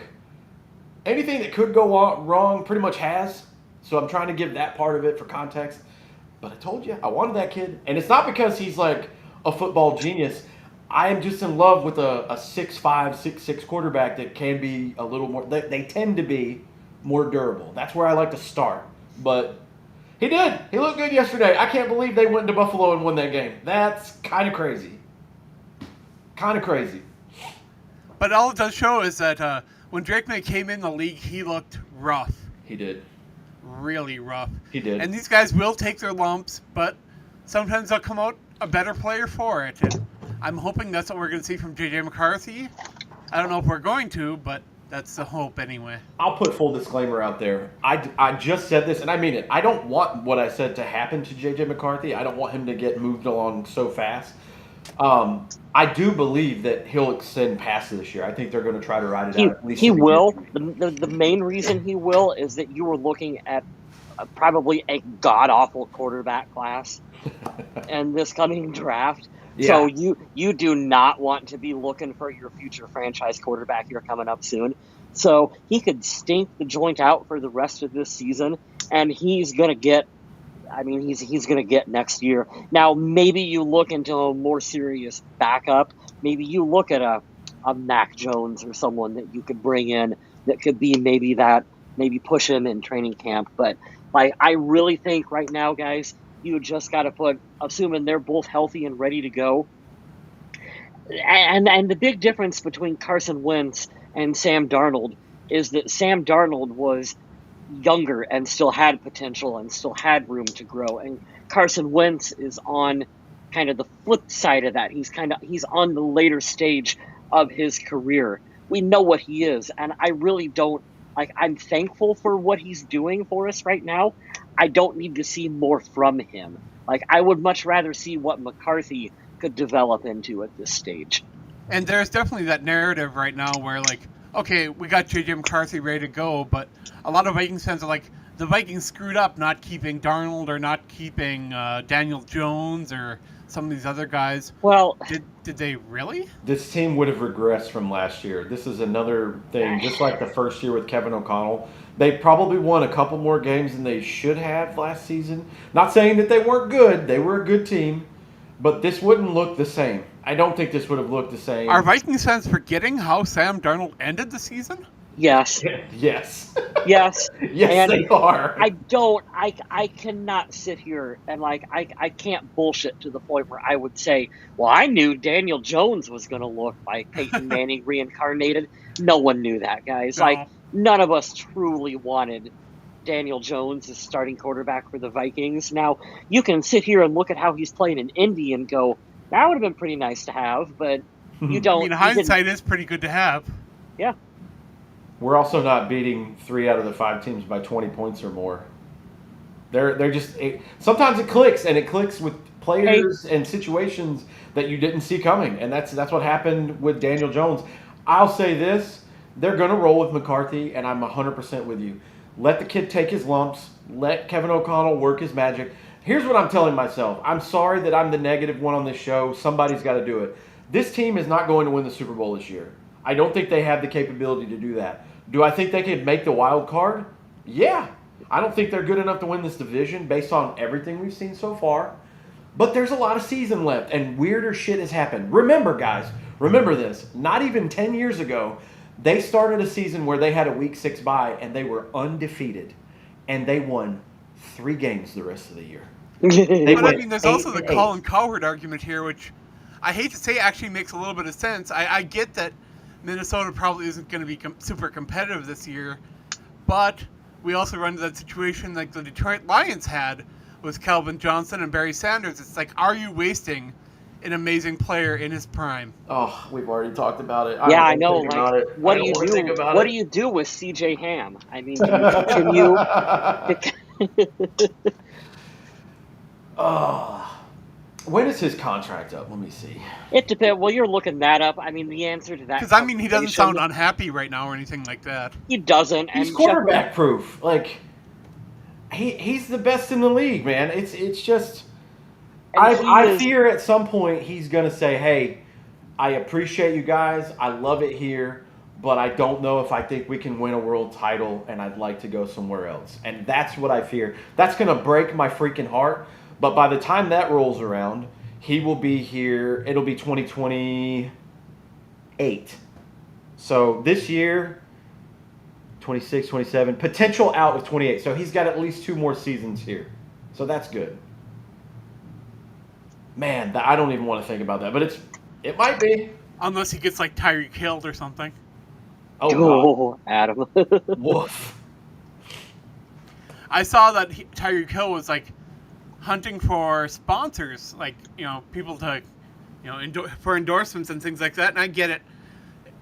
anything that could go wrong pretty much has. So I'm trying to give that part of it for context. But I told you, I wanted that kid. And it's not because he's like a football genius. I am just in love with a 6'5", 6'6" quarterback that can be a little more. They tend to be more durable. That's where I like to start. But he did. He looked good yesterday. I can't believe they went to Buffalo and won that game. That's kind of crazy. Kind of crazy. But all it does show is that when Drake May came in the league, he looked rough. He did. Really rough. He did. And these guys will take their lumps, but sometimes they'll come out a better player for it. And I'm hoping that's what we're going to see from J.J. McCarthy. I don't know if we're going to, but that's the hope anyway. I'll put full disclaimer out there. I just said this, and I mean it. I don't want what I said to happen to J.J. McCarthy. I don't want him to get moved along so fast. I do believe that he'll extend past this year. I think they're going to try to ride it out. At least he will. The main reason he will is that you were looking at probably a god-awful quarterback class in this coming draft. Yeah. So you do not want to be looking for your future franchise quarterback here coming up soon. So he could stink the joint out for the rest of this season, and he's going to get he's going to get next year. Now, maybe you look into a more serious backup. Maybe you look at a Mac Jones or someone that you could bring in that could be maybe push him in training camp. But I really think right now, guys, you just got to assuming they're both healthy and ready to go. And the big difference between Carson Wentz and Sam Darnold is that Sam Darnold was younger and still had potential and still had room to grow, and Carson Wentz is on kind of the flip side of that. He's on the later stage of his career. We know what he is, and I really don't I'm thankful for what he's doing for us right now. I don't need to see more from him. I would much rather see what McCarthy could develop into at this stage. And there's definitely that narrative right now where okay, we got J.J. McCarthy ready to go, but a lot of Vikings fans are the Vikings screwed up not keeping Darnold or not keeping Daniel Jones or some of these other guys. Well, did they really? This team would have regressed from last year. This is another thing, just like the first year with Kevin O'Connell. They probably won a couple more games than they should have last season. Not saying that they weren't good. They were a good team. But this wouldn't look the same. I don't think this would have looked the same. Are Vikings fans forgetting how Sam Darnold ended the season? Yes. Yes. Yes. Yes, and they are. I cannot sit here and I can't bullshit to the point where I would say, well, I knew Daniel Jones was going to look like Peyton Manning reincarnated. No one knew that, guys. No. None of us truly wanted Daniel Jones as starting quarterback for the Vikings. Now, you can sit here and look at how he's playing in Indy and go, that would have been pretty nice to have, but you don't. I mean, hindsight is pretty good to have. Yeah. We're also not beating 3 out of the 5 teams by 20 points or more. They're just sometimes it clicks, and it clicks with players and situations that you didn't see coming, and that's what happened with Daniel Jones. I'll say this: they're going to roll with McCarthy, and I'm 100% with you. Let the kid take his lumps. Let Kevin O'Connell work his magic. Here's what I'm telling myself. I'm sorry that I'm the negative one on this show. Somebody's got to do it. This team is not going to win the Super Bowl this year. I don't think they have the capability to do that. Do I think they could make the wild card? Yeah. I don't think they're good enough to win this division based on everything we've seen so far. But there's a lot of season left, and weirder shit has happened. Remember, guys, remember this. Not even 10 years ago, they started a season where they had a Week 6 bye, and they were undefeated. And they won 3 games the rest of the year. But I mean, there's also the Colin Cowherd argument here, which I hate to say actually makes a little bit of sense. I get that Minnesota probably isn't going to be super competitive this year, but we also run into that situation like the Detroit Lions had with Calvin Johnson and Barry Sanders. It's like, are you wasting an amazing player in his prime? Oh, we've already talked about it. Yeah, I don't know. wanna think Like, about it. what I do don't you want to think do? about What it. do you do with C.J. Ham? I mean, do you continue? Oh, when is his contract up? Let me see. It depends. Well, you're looking that up. I mean, the answer to that Because, I mean, he doesn't sound conversation, unhappy right now or anything like that. he doesn't. He's And quarterback proof. Like he's the best in the league, man. It's just I fear at some point he's gonna say, "Hey, I appreciate you guys. I love it here, but I don't know if I think we can win a world title, and I'd like to go somewhere else." And that's what I fear. That's gonna break my freaking heart. But by the time that rolls around, he will be here. It'll be 2028. So this year, 26, 27, potential out of 28. So he's got at least 2 more seasons here. So that's good. Man, I don't even want to think about that, but it might be. Unless he gets, like, Tyreek killed or something. Oh, Adam. woof. I saw that Tyreek Hill was, like, hunting for sponsors, like, people to, for endorsements and things like that, and I get it.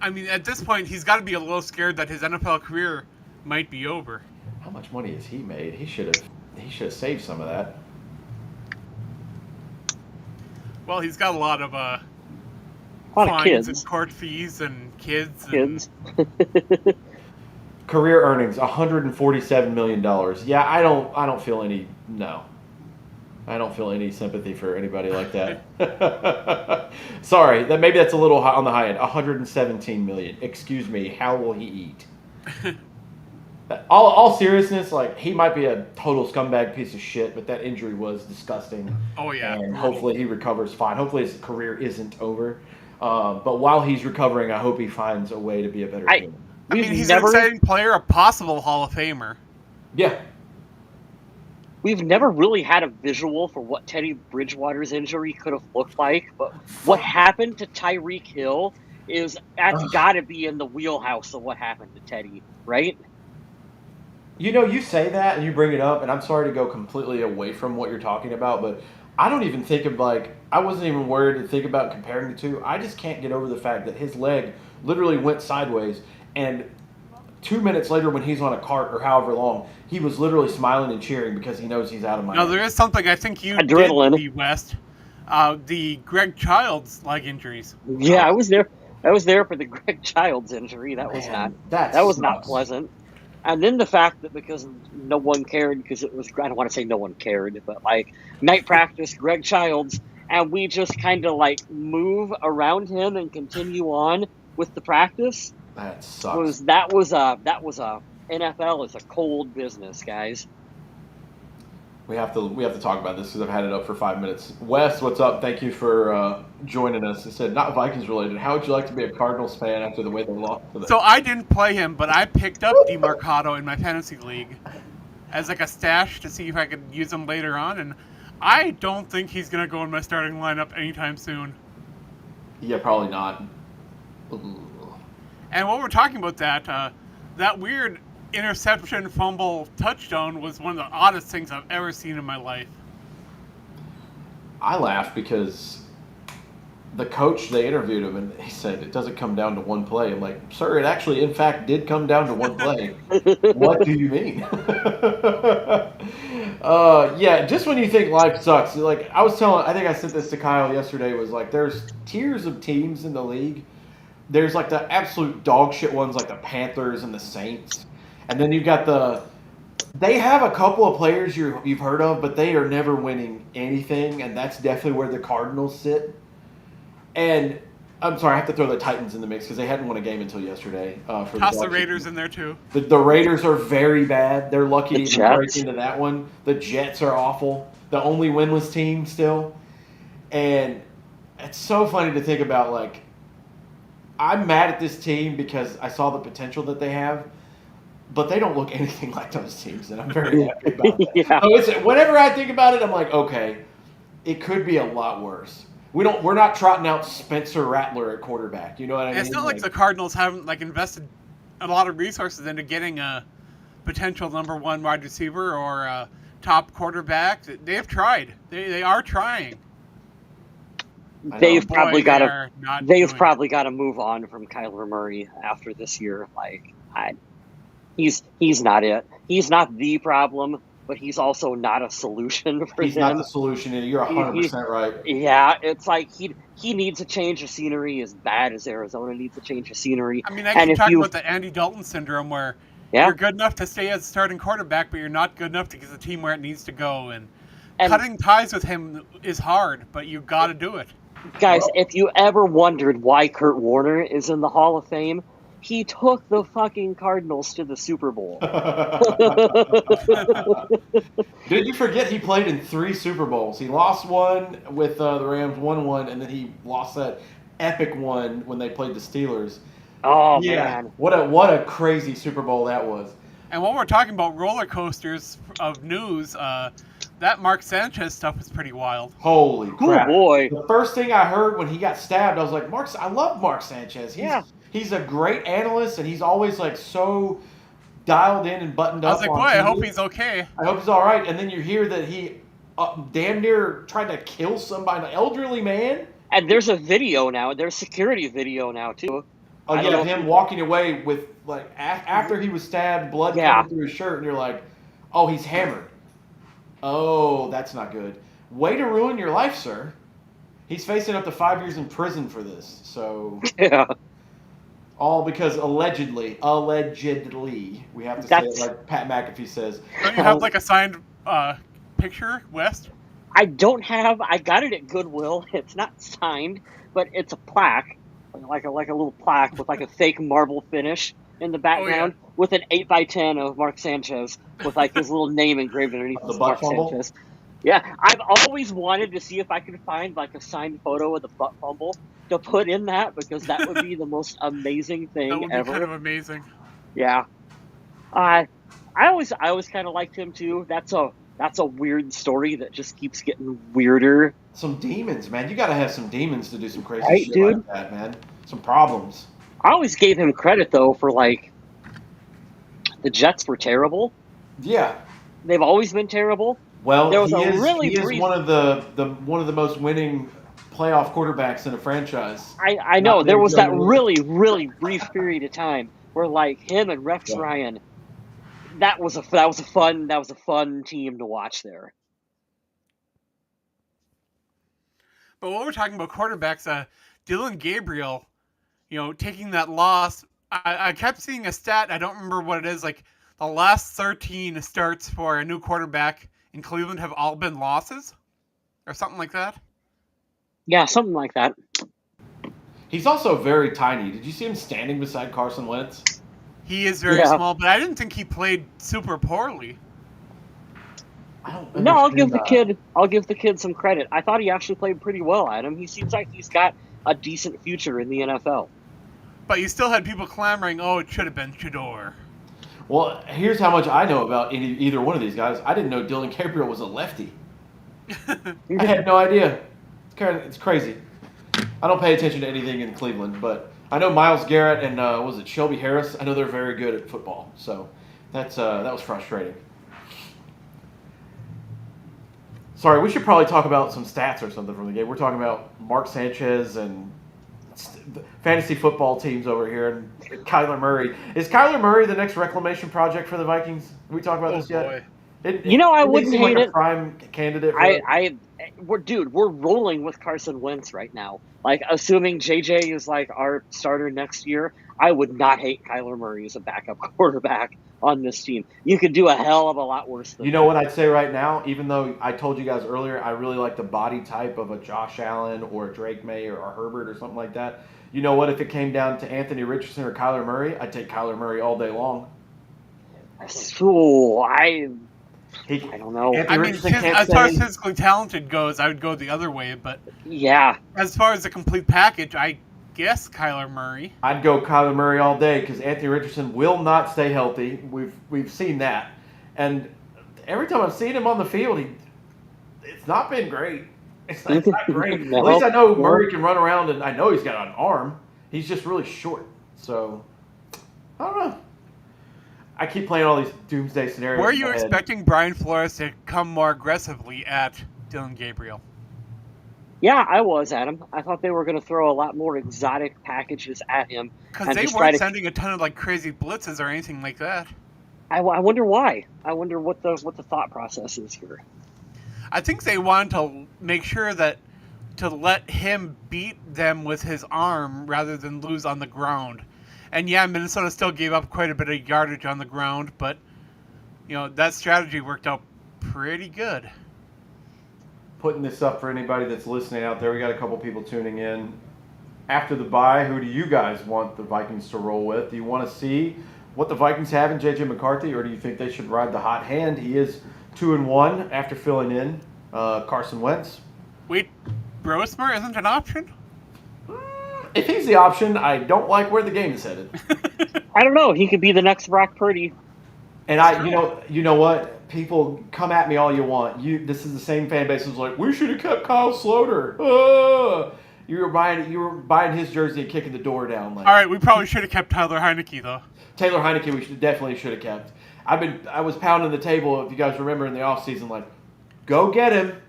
I mean, at this point, he's got to be a little scared that his NFL career might be over. How much money has he made? He should have saved some of that. Well, he's got a lot of Fines kids and and court fees and kids. Career earnings $147 million. Yeah, I don't feel any I don't feel any sympathy for anybody like that. Sorry, maybe that's a little high on the high end. 117 million. Excuse me. How will he eat? All seriousness, like he might be a total scumbag piece of shit, but that injury was disgusting. Oh yeah. And hopefully he recovers fine. Hopefully his career isn't over. But while he's recovering, I hope he finds a way to be a better human. I mean, he's an exciting player, a possible Hall of Famer. Yeah. We've never really had a visual for what Teddy Bridgewater's injury could have looked like, but what happened to Tyreek Hill that's got to be in the wheelhouse of what happened to Teddy, right? You say that and you bring it up, and I'm sorry to go completely away from what you're talking about, but I don't even think of I wasn't even worried to think about comparing the two. I just can't get over the fact that his leg literally went sideways, and 2 minutes later when he's on a cart or however long, he was literally smiling and cheering because he knows he's out of my Now, there is something I think you Adrenaline. did, West. The Greg Childs leg injuries. Yeah, I was there. I was there for the Greg Childs injury. That was not pleasant. And then the fact that because no one cared, because it was, I don't want to say no one cared, but night practice, Greg Childs, and we just kind of move around him and continue on with the practice. That sucks. That was a NFL is a cold business, guys. We have to talk about this because I've had it up for 5 minutes. Wes, what's up? Thank you for joining us. It said, not Vikings related. How would you like to be a Cardinals fan after the way they lost today? So I didn't play him, but I picked up DeMarcado in my fantasy league as a stash to see if I could use him later on, and I don't think he's going to go in my starting lineup anytime soon. Yeah, probably not. And while we're talking about that weird interception, fumble, touchdown was one of the oddest things I've ever seen in my life. I laughed because the coach, they interviewed him, and he said, it doesn't come down to one play. I'm like, sir, it actually, in fact, did come down to one play. What do you mean? Yeah, just when you think life sucks. I think I sent this to Kyle yesterday, was there's tiers of teams in the league. There's the absolute dog shit ones like the Panthers and the Saints. And then you've got they have a couple of players you've heard of, but they are never winning anything, and that's definitely where the Cardinals sit. And I'm sorry, I have to throw the Titans in the mix because they hadn't won a game until yesterday. Toss the Raiders in there too. The Raiders are very bad. They're lucky to even Jets. break into that one. The Jets are awful. The only winless team still. And it's so funny to think about, I'm mad at this team because I saw the potential that they have, but they don't look anything like those teams, and I'm very happy about that. Yeah. So whenever I think about it, I'm like, okay, it could be a lot worse. We're not trotting out Spencer Rattler at quarterback. You know what I mean? It's not like the Cardinals haven't invested a lot of resources into getting a potential number one wide receiver or top quarterback. They have tried. They are trying. They've probably got to to move on from Kyler Murray after this year. He's not it. He's not the problem, but he's also not a solution for them. He's not the solution, and you're 100% right. Yeah, it's like he needs a change of scenery as bad as Arizona needs a change of scenery. I mean, I keep talking about the Andy Dalton syndrome where you're good enough to stay as starting quarterback, but you're not good enough to get the team where it needs to go. And cutting ties with him is hard, but you got to do it. Guys, if you ever wondered why Kurt Warner is in the Hall of Fame, he took the fucking Cardinals to the Super Bowl. Did you forget he played in 3 Super Bowls? He lost one with the Rams, won one, and then he lost that epic one when they played the Steelers. Oh, man. What a crazy Super Bowl that was. And while we're talking about roller coasters of news, that Mark Sanchez stuff was pretty wild. Holy crap. Oh, boy. The first thing I heard when he got stabbed, I was like, I love Mark Sanchez. He's a great analyst, and he's always like so dialed in and buttoned up. I was like, boy, I hope he's okay. I hope he's all right. And then you hear that he damn near tried to kill somebody, an elderly man. And there's a video now. There's security video now, too. Oh, yeah, him walking away with, like, after he was stabbed, blood coming through his shirt, and you're like, oh, he's hammered. Oh, that's not good. Way to ruin your life, sir. He's facing up to 5 years in prison for this, so... Yeah. All because allegedly, we have to say it like Pat McAfee says. Don't you have, like, a signed picture, West? I got it at Goodwill. It's not signed, but it's a plaque. Like a little plaque with like a fake marble finish in the background with an 8x10 of Mark Sanchez with like his little name engraved underneath the butt fumble? Sanchez. Yeah, I've always wanted to see if I could find like a signed photo of the butt fumble to put in that because that would be the most amazing thing that would be ever. Kind of amazing. Yeah, I always kind of liked him too. That's a weird story that just keeps getting weirder. Some demons, man. You got to have some demons to do some crazy shit dude? like that, man. Some problems. I always gave him credit though for like the Jets were terrible. Yeah, they've always been terrible. Well, there was he is one of the most winning playoff quarterbacks in a franchise. I know there was that really brief period of time where like him and Rex Ryan. That was a fun team to watch there. But when we're talking about quarterbacks, Dylan Gabriel, taking that loss, I kept seeing a stat. I don't remember what it is. Like the last 13 starts for a new quarterback in Cleveland have all been losses, or something like that. Yeah, something like that. He's also very tiny. Did you see him standing beside Carson Wentz? He is very small, but I didn't think he played super poorly. I'll give the kid some credit. I thought he actually played pretty well at him. He seems like he's got a decent future in the NFL. But you still had people clamoring, oh, it should have been Shador. Well, here's how much I know about either one of these guys. I didn't know Dylan Gabriel was a lefty. I had no idea. It's crazy. I don't pay attention to anything in Cleveland, but I know Myles Garrett and Shelby Harris. I know they're very good at football, so that was frustrating. Sorry, we should probably talk about some stats or something from the game. We're talking about Mark Sanchez and fantasy football teams over here, and Kyler Murray. Is Kyler Murray the next reclamation project for the Vikings? Have we talked about this yet? I wouldn't hate it. A prime candidate. We're rolling with Carson Wentz right now. Like, assuming JJ is like our starter next year, I would not hate Kyler Murray as a backup quarterback on this team. You could do a hell of a lot worse than what I'd say right now, even though I told you guys earlier, I really like the body type of a Josh Allen or a Drake May or a Herbert or something like that. You know what? If it came down to Anthony Richardson or Kyler Murray, I'd take Kyler Murray all day long. I don't know. I mean, as far as physically talented goes, I would go the other way. But yeah, as far as the complete package, I guess Kyler Murray. I'd go Kyler Murray all day because Anthony Richardson will not stay healthy. We've seen that, and every time I've seen him on the field, it's not been great. It's not great. At least I know Murray can run around, and I know he's got an arm. He's just really short. So I don't know. I keep playing all these doomsday scenarios. Were in you my head. expecting Brian Flores to come more aggressively at Dylan Gabriel? Yeah, I was, Adam. I thought they were going to throw a lot more exotic packages at him. Because and they just weren't sending a ton of like crazy blitzes or anything like that. I wonder why. I wonder what the thought process is here. I think they wanted to make sure that to let him beat them with his arm rather than lose on the ground. And yeah, Minnesota still gave up quite a bit of yardage on the ground, but that strategy worked out pretty good. Putting this up for anybody that's listening out there, we got a couple people tuning in. After the bye, who do you guys want the Vikings to roll with? Do you want to see what the Vikings have in J.J. McCarthy, or do you think they should ride the hot hand? He is 2-1 after filling in Carson Wentz. Wait, Brosmer isn't an option? If he's the option, I don't like where the game is headed. I don't know. He could be the next Brock Purdy. And you know what? People come at me all you want. This is the same fan base who's like, we should have kept Kyle Sloter. You were buying his jersey and kicking the door down. Like, all right, we probably should have kept Tyler Heineke though. Taylor Heineke, we definitely should have kept. I was pounding the table, if you guys remember, in the offseason, like, go get him,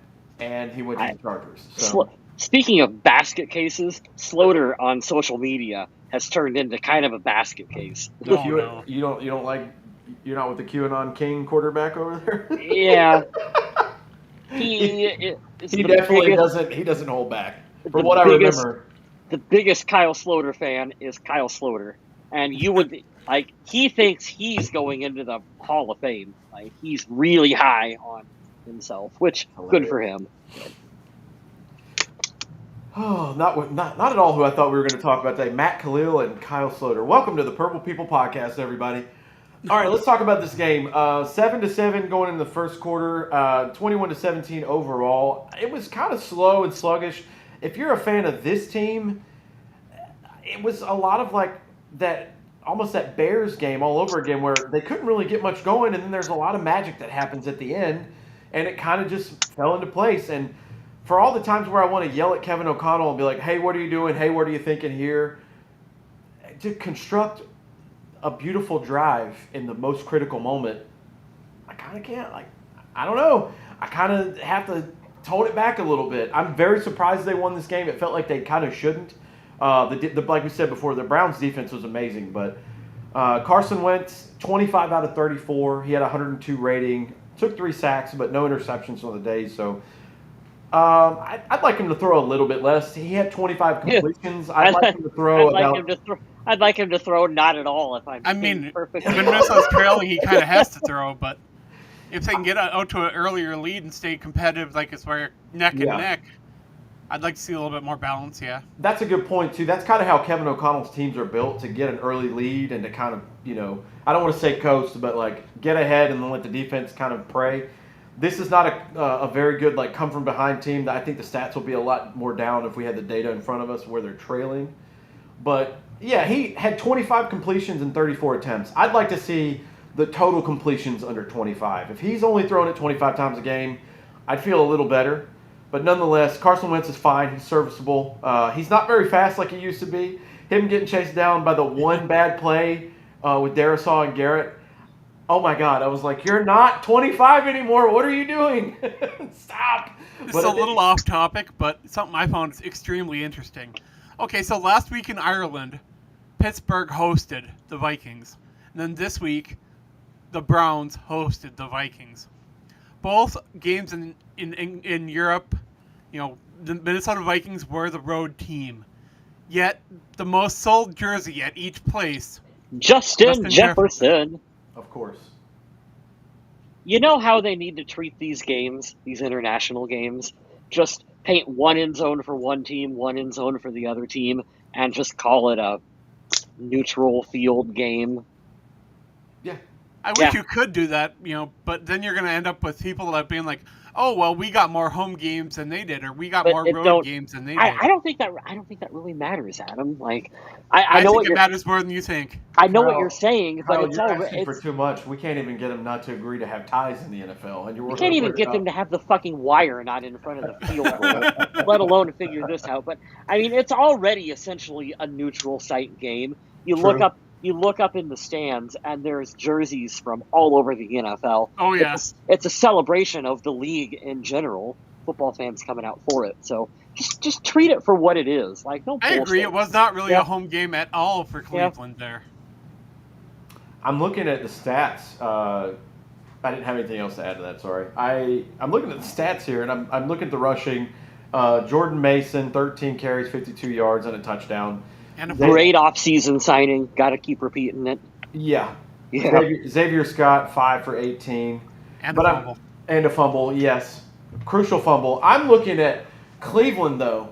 and he went to the Chargers. So. Speaking of basket cases, Sloter on social media has turned into kind of a basket case. No. You don't like. You're not with the QAnon King quarterback over there? Yeah. He definitely doesn't. He doesn't hold back. From what I remember, the biggest Kyle Sloter fan is Kyle Sloter, and you would he thinks he's going into the Hall of Fame. Like, he's really high on himself, which good for him. Oh, not at all who I thought we were going to talk about today. Matt Khalil and Kyle Sloter. Welcome to the Purple People Podcast, everybody. All right, let's talk about this game. 7-7 going in the first quarter, 21-17 overall. It was kind of slow and sluggish. If you're a fan of this team, it was a lot of like that, almost that Bears game all over again, where they couldn't really get much going, and then there's a lot of magic that happens at the end, and it kind of just fell into place. And for all the times where I want to yell at Kevin O'Connell and be like, hey, what are you doing? Hey, what are you thinking here? To construct a beautiful drive in the most critical moment, I kind of can't. I don't know. I kind of have to tone it back a little bit. I'm very surprised they won this game. It felt like they kind of shouldn't. Like we said before, the Browns' defense was amazing, but Carson Wentz, 25 out of 34. He had a 102 rating. Took 3 sacks, but no interceptions on the day, so... I'd like him to throw a little bit less. He had 25 completions. I'd like him to throw I'd like him to throw not at all. I mean, when Minnesota's trailing, he kind of has to throw. But if they can get out to an earlier lead and stay competitive, like it's where neck and neck, I'd like to see a little bit more balance. Yeah, that's a good point too. That's kind of how Kevin O'Connell's teams are built, to get an early lead and to kind of, I don't want to say coast, but like get ahead and then let the defense kind of prey. This is not a very good come from behind team. I think the stats will be a lot more down if we had the data in front of us where they're trailing. But yeah, he had 25 completions and 34 attempts. I'd like to see the total completions under 25. If he's only throwing it 25 times a game, I'd feel a little better. But nonetheless, Carson Wentz is fine. He's serviceable. He's not very fast like he used to be. Him getting chased down by the one bad play with Darisaw and Garrett. Oh my God, I was like, you're not 25 anymore. What are you doing? Stop. This is a little off topic, but something I found extremely interesting. Okay, so last week in Ireland, Pittsburgh hosted the Vikings. And then this week, the Browns hosted the Vikings. Both games in Europe, the Minnesota Vikings were the road team. Yet, the most sold jersey at each place, Justin Jefferson. Of course. You know how they need to treat these games, these international games? Just paint one end zone for one team, one end zone for the other team, and just call it a neutral field game. Yeah. I wish you could do that, but then you're going to end up with people that being like, oh, well, we got more home games than they did, or we got more road games than they did. I don't think that really matters, Adam. I know think it matters more than you think. I know what you're saying, but you're asking for too much. We can't even get them not to agree to have ties in the NFL, and you can't even get them to have the fucking wire not in front of the field goal, let alone figure this out. But I mean, it's already essentially a neutral site game. You look up you look up in the stands and there's jerseys from all over the NFL. Oh yeah, it's a celebration of the league in general. Football fans coming out for it, so just treat it for what it is. Like, no I bullshit. agree. It was not really Yeah. a home game at all for Cleveland there. I'm looking at the stats. I didn't have anything else to add to that. Sorry. I'm looking at the stats here, and I'm looking at the rushing. Jordan Mason, 13 carries, 52 yards, and a touchdown. And a Great offseason signing. Got to keep repeating it. Yeah. Yeah. Xavier Scott, 5 for 18. And a fumble. And a fumble, yes. Crucial fumble. I'm looking at Cleveland, though.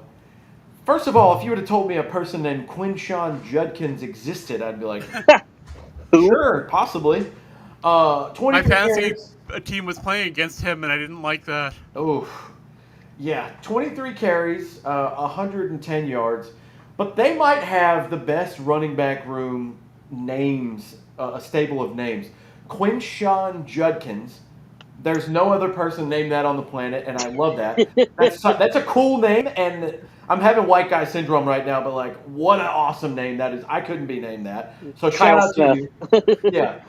First of all, if you would have told me a person named Quinshawn Judkins existed, I'd be like, sure, possibly. 23 My fantasy carries. team was playing against him, and I didn't like that. Oh, yeah. 23 carries, 110 yards. But they might have the best running back room names, a stable of names. Quinshawn Judkins. There's no other person named that on the planet, and I love that. That's a cool name, and I'm having white guy syndrome right now, but like, what an awesome name that is. I couldn't be named that. So Kyle shout out to you. Yeah.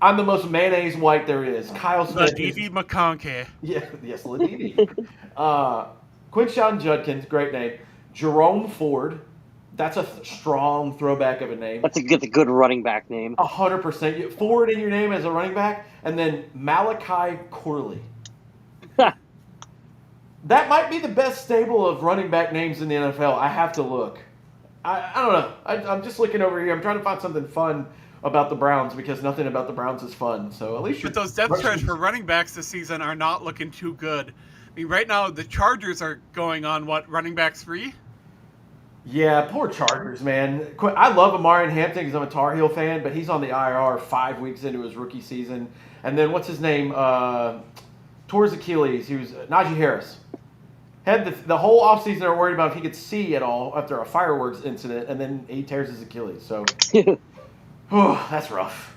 I'm the most mayonnaise white there is. Kyle Smith. Ladidi McConkey. Yeah, yes, Ladidi. Quinshawn Judkins, great name. Jerome Ford. That's a strong throwback of a name. That's a good running back name. 100%. Ford in your name as a running back, and then Malachi Corley. That might be the best stable of running back names in the NFL. I have to look. I don't know. I'm just looking over here. I'm trying to find something fun about the Browns because nothing about the Browns is fun. So at least But those depth charts for running backs this season are not looking too good. I mean, right now the Chargers are going on running backs free? Yeah, poor Chargers, man. I love Amarian Hampton because I'm a Tar Heel fan, but he's on the IR 5 weeks into his rookie season. And then what's his name? Tore his Achilles. He was Najee Harris. Had the whole offseason they were worried about if he could see at all after a fireworks incident, and then he tears his Achilles. So, that's rough.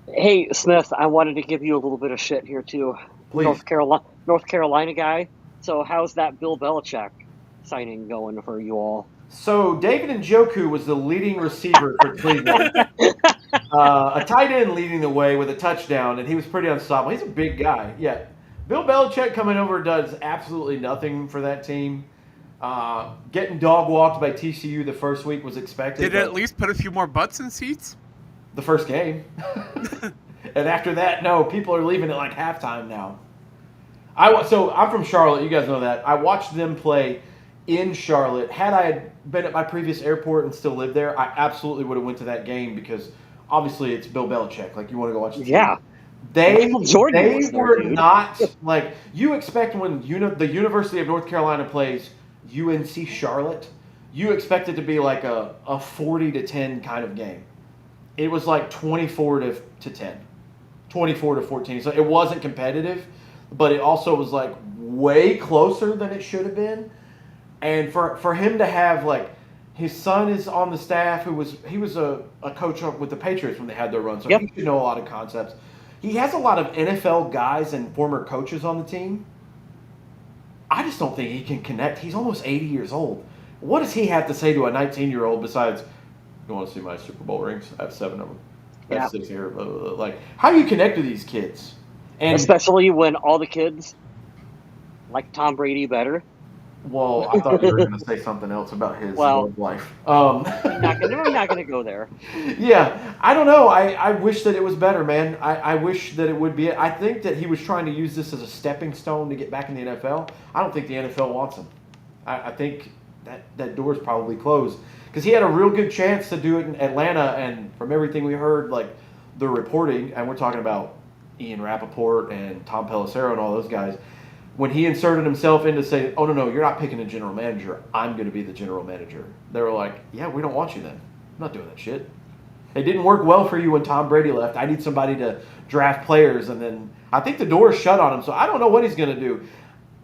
Hey, Smith, I wanted to give you a little bit of shit here, too. Please. North Carolina guy. So how's that Bill Belichick signing going for you all? So David Njoku was the leading receiver for Cleveland. A tight end leading the way with a touchdown, and he was pretty unstoppable. He's a big guy. Yeah. Bill Belichick coming over does absolutely nothing for that team. Getting dog walked by TCU the first week was expected. Did it at least put a few more butts in seats? The first game. And after that, no, people are leaving at like halftime now. So I'm from Charlotte. You guys know that. I watched them play in Charlotte. Had I been at my previous airport and still lived there, I absolutely would have went to that game because obviously it's Bill Belichick. Like, you want to go watch the Yeah. team. They were dude. not like you expect when the University of North Carolina plays UNC Charlotte. You expect it to be like a 40-10 kind of game. It was like 24 to 10, 24 to 14. So it wasn't competitive, but it also was like way closer than it should have been. And for him to have like his son is on the staff he was a coach with the Patriots when they had their run, so he should know a lot of concepts. He has a lot of NFL guys and former coaches on the team. I just don't think he can connect. He's almost 80 years old. What does he have to say to a 19-year-old besides, you want to see my Super Bowl rings? I have 7 of them. I have 6 here. Blah, blah, blah. Like, how do you connect with these kids? And especially when all the kids like Tom Brady better. Well, I thought you were going to say something else about his love life. We're not going to go there. Yeah, I don't know. I wish that it was better, man. I wish that it would be. I think that he was trying to use this as a stepping stone to get back in the NFL. I don't think the NFL wants him. I think that door's probably closed because he had a real good chance to do it in Atlanta, and from everything we heard, like the reporting, and we're talking about Ian Rappaport and Tom Pelissero and all those guys, when he inserted himself in to say, oh, no, you're not picking a general manager. I'm going to be the general manager. They were like, yeah, we don't want you then. I'm not doing that shit. It didn't work well for you when Tom Brady left. I need somebody to draft players. And then I think the door is shut on him, so I don't know what he's going to do.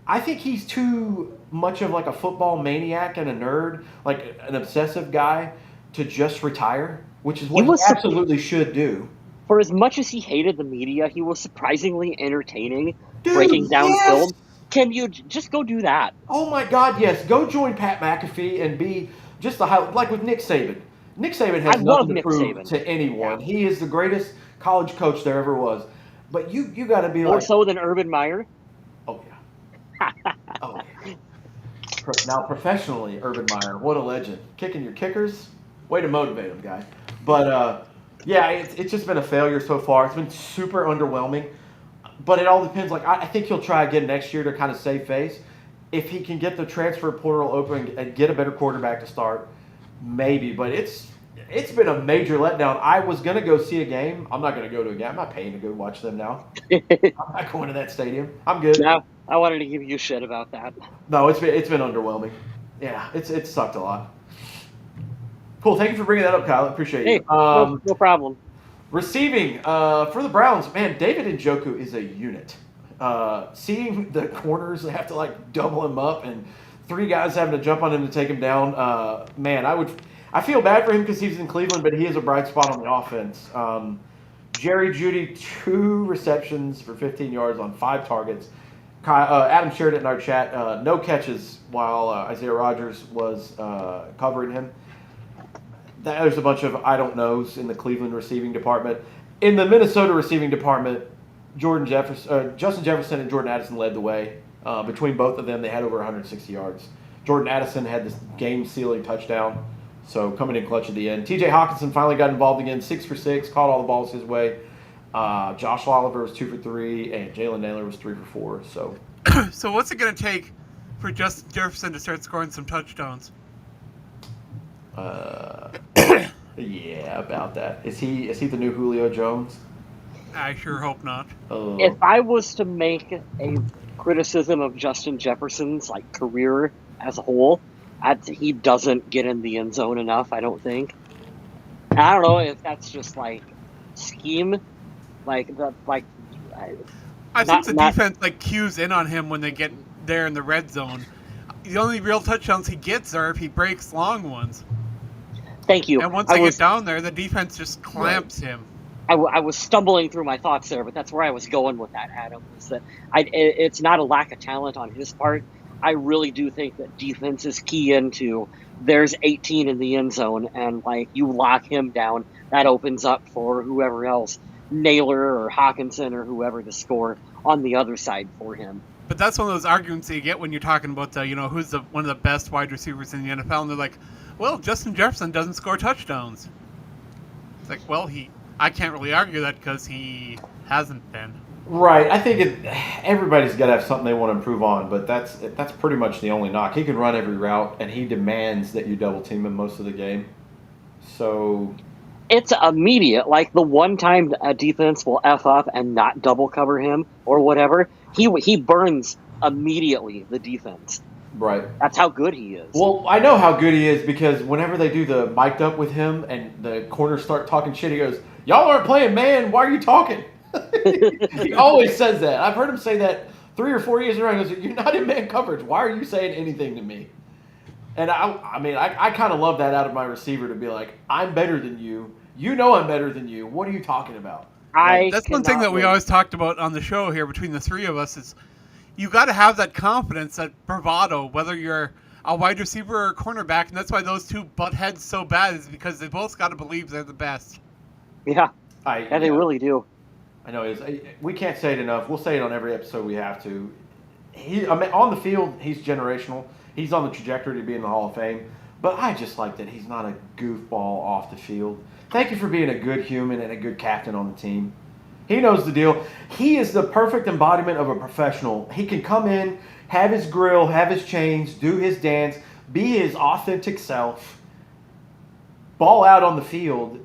I think he's too much of like a football maniac and a nerd, like an obsessive guy, to just retire, which is what he absolutely should do. For as much as he hated the media, he was surprisingly entertaining, breaking down film. Can you just go do that? Oh, my God, yes. Go join Pat McAfee and be just like with Nick Saban. Nick Saban I has love nothing to Nick prove Saban. to anyone. Yeah. He is the greatest college coach there ever was. But you got to be More like, so than Urban Meyer. oh yeah, oh yeah. Now professionally, Urban Meyer, what a legend. Kicking your kickers, way to motivate him, guy. But yeah, it's just been a failure so far. It's been super underwhelming. But it all depends. Like I think he'll try again next year to kind of save face. If he can get the transfer portal open and get a better quarterback to start, maybe. But it's been a major letdown. I was gonna go see a game. I'm not gonna go to a game. I'm not paying to go watch them now. I'm not going to that stadium. I'm good. Now, I wanted to give you shit about that. No, it's been underwhelming. Yeah, it sucked a lot. Cool. Thank you for bringing that up, Kyle. I appreciate Hey, you. no problem. Receiving for the Browns, man, David Njoku is a unit. Seeing the corners, they have to like double him up, and three guys having to jump on him to take him down. Man, I feel bad for him because he's in Cleveland, but he is a bright spot on the offense. Jerry Jeudy, 2 receptions for 15 yards on 5 targets. Adam shared it in our chat. No catches while Isaiah Rodgers was covering him. There's a bunch of I don't knows in the Cleveland receiving department. In the Minnesota receiving department, Justin Jefferson and Jordan Addison led the way. Between both of them, they had over 160 yards. Jordan Addison had this game-sealing touchdown, so coming in clutch at the end. T.J. Hawkinson finally got involved again, 6 for 6, caught all the balls his way. Josh Oliver was 2 for 3, and Jalen Naylor was 3 for 4. So, So what's it going to take for Justin Jefferson to start scoring some touchdowns? yeah, about that. Is he the new Julio Jones? I sure hope not. If I was to make a criticism of Justin Jefferson's like career as a whole, he doesn't get in the end zone enough. I don't think. I don't know if that's just like scheme, I think the defense like cues in on him when they get there in the red zone. The only real touchdowns he gets are if he breaks long ones. Thank you. And once they get down there, the defense just clamps him. I was stumbling through my thoughts there, but that's where I was going with that, Adam. Is that it's not a lack of talent on his part. I really do think that defense is key into there's 18 in the end zone, and like you lock him down, that opens up for whoever else, Naylor or Hawkinson or whoever, to score on the other side for him. But that's one of those arguments that you get when you're talking about who's one of the best wide receivers in the NFL, and they're like, well, Justin Jefferson doesn't score touchdowns. It's like, well, I can't really argue that because he hasn't been. Right. I think everybody's got to have something they want to improve on, but that's pretty much the only knock. He can run every route, and he demands that you double team him most of the game. So it's immediate. Like the one time a defense will F up and not double cover him or whatever, he burns immediately the defense. Right. That's how good he is. Well, I know how good he is because whenever they do the mic'd up with him and the corners start talking shit, he goes, "Y'all aren't playing man. Why are you talking?" He always says that. I've heard him say that 3 or 4 years in a row. He goes, "You're not in man coverage. Why are you saying anything to me?" And I kind of love that out of my receiver to be like, "I'm better than you. You know I'm better than you. What are you talking about?" That's one thing that we always talked about on the show here between the three of us is you got to have that confidence, that bravado, whether you're a wide receiver or a cornerback, and that's why those two butt heads so bad is because they both got to believe they're the best. Yeah, they really do. I know we can't say it enough. We'll say it on every episode we have to. On the field, he's generational. He's on the trajectory to be in the Hall of Fame. But I just like that he's not a goofball off the field. Thank you for being a good human and a good captain on the team. He knows the deal. He is the perfect embodiment of a professional. He can come in, have his grill, have his chains, do his dance, be his authentic self, ball out on the field.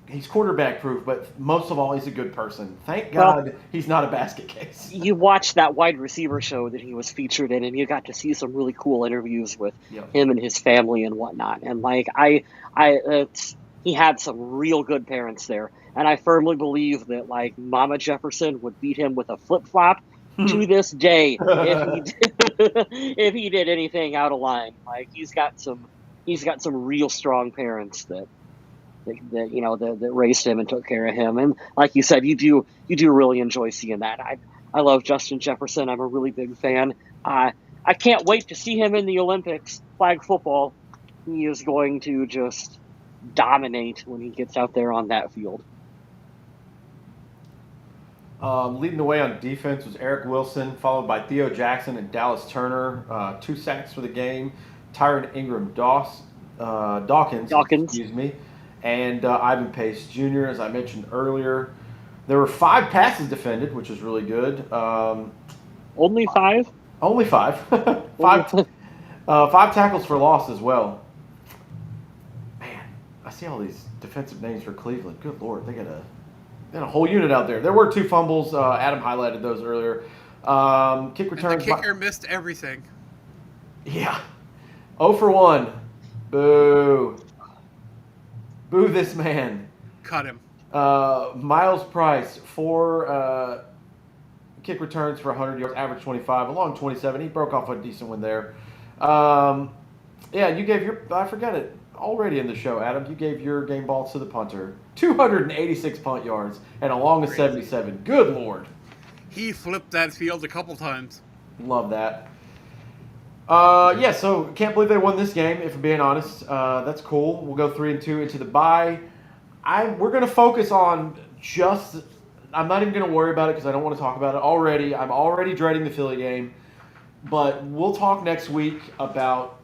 He's quarterback proof, but most of all, he's a good person. Thank God he's not a basket case. You watched that wide receiver show that he was featured in, and you got to see some really cool interviews with him and his family and whatnot. And like he had some real good parents there. And I firmly believe that like Mama Jefferson would beat him with a flip-flop to this day if he did anything out of line. Like he's got some real strong parents that raised him and took care of him. And like you said, you do really enjoy seeing that. I love Justin Jefferson. I'm a really big fan. I can't wait to see him in the Olympics, flag football. He is going to just dominate when he gets out there on that field. Leading the way on defense was Eric Wilson, followed by Theo Jackson and Dallas Turner. 2 sacks for the game. Tyron Ingram Dawkins, excuse me, and Ivan Pace Jr., as I mentioned earlier. There were 5 passes defended, which is really good. Only 5? Only 5. 5 tackles for loss as well. Man, I see all these defensive names for Cleveland. Good Lord, they got a whole unit out there. There were 2 fumbles. Adam highlighted those earlier. Kick returns. And the kicker missed everything. Yeah. 0 for 1. Boo. Boo this man. Cut him. Miles Price, 4 kick returns for 100 yards, average 25, a long 27. He broke off a decent one there. You gave I forgot it already in the show, Adam. You gave your game ball to the punter. 286 punt yards and a long of 77. Good Lord. He flipped that field a couple times. Love that. So can't believe they won this game, if I'm being honest. That's cool. We'll go 3-2 into the bye. We're going to focus on I'm not even going to worry about it because I don't want to talk about it already. I'm already dreading the Philly game. But we'll talk next week about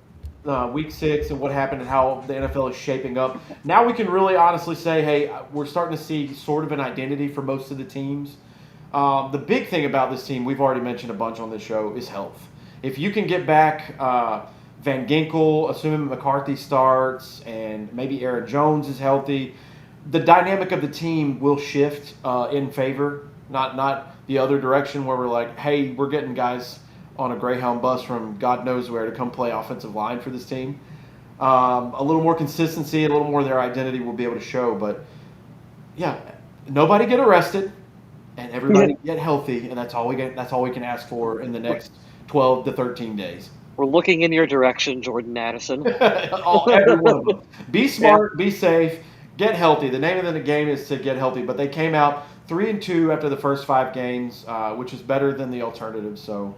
Week 6 and what happened and how the NFL is shaping up. Now we can really honestly say, hey, we're starting to see sort of an identity for most of the teams. The big thing about this team, we've already mentioned a bunch on this show, is health. If you can get back Van Ginkel, assuming McCarthy starts, and maybe Aaron Jones is healthy, the dynamic of the team will shift in favor, not the other direction where we're like, hey, we're getting guys on a Greyhound bus from God knows where to come play offensive line for this team. A little more consistency, a little more of their identity will be able to show. But, yeah, nobody get arrested and everybody get healthy, and that's all we can ask for in the next 12 to 13 days. We're looking in your direction, Jordan Addison. Everyone. Be smart, be safe. Get healthy. The name of the game is to get healthy. But they came out 3-2 after the first 5 games, which is better than the alternative. So,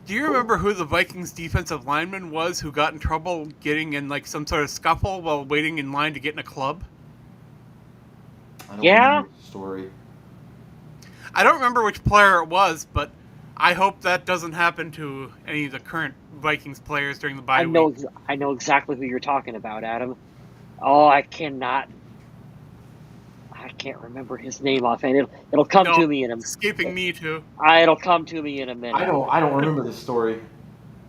do you remember who the Vikings defensive lineman was who got in trouble getting in like some sort of scuffle while waiting in line to get in a club? I don't remember the story. I don't remember which player it was, but I hope that doesn't happen to any of the current Vikings players during the bye week. I know exactly who you're talking about, Adam. Oh, I can't remember his name offhand. It'll come to me in a minute. Escaping me too. It'll come to me in a minute. I don't remember this story.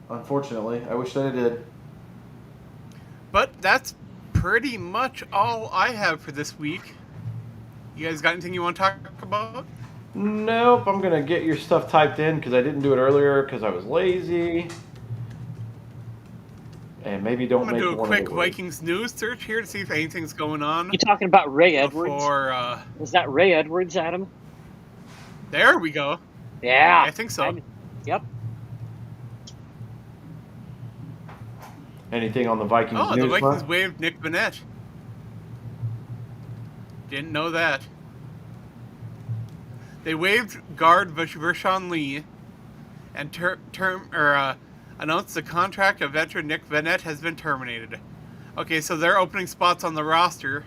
Unfortunately, I wish that I did. But that's pretty much all I have for this week. You guys got anything you want to talk about? Nope. I'm gonna get your stuff typed in because I didn't do it earlier because I was lazy. And maybe don't make one. I'm going to do a quick Vikings news search here to see if anything's going on. You talking about Ray Edwards? Was that Ray Edwards, Adam? There we go. Yeah. I think so. Yep. Anything on the Vikings news? Oh, the Vikings waived Nick Vannett. Didn't know that. They waived guard Vershawn Lee and announced the contract of veteran Nick Vannett has been terminated. Okay, so they're opening spots on the roster,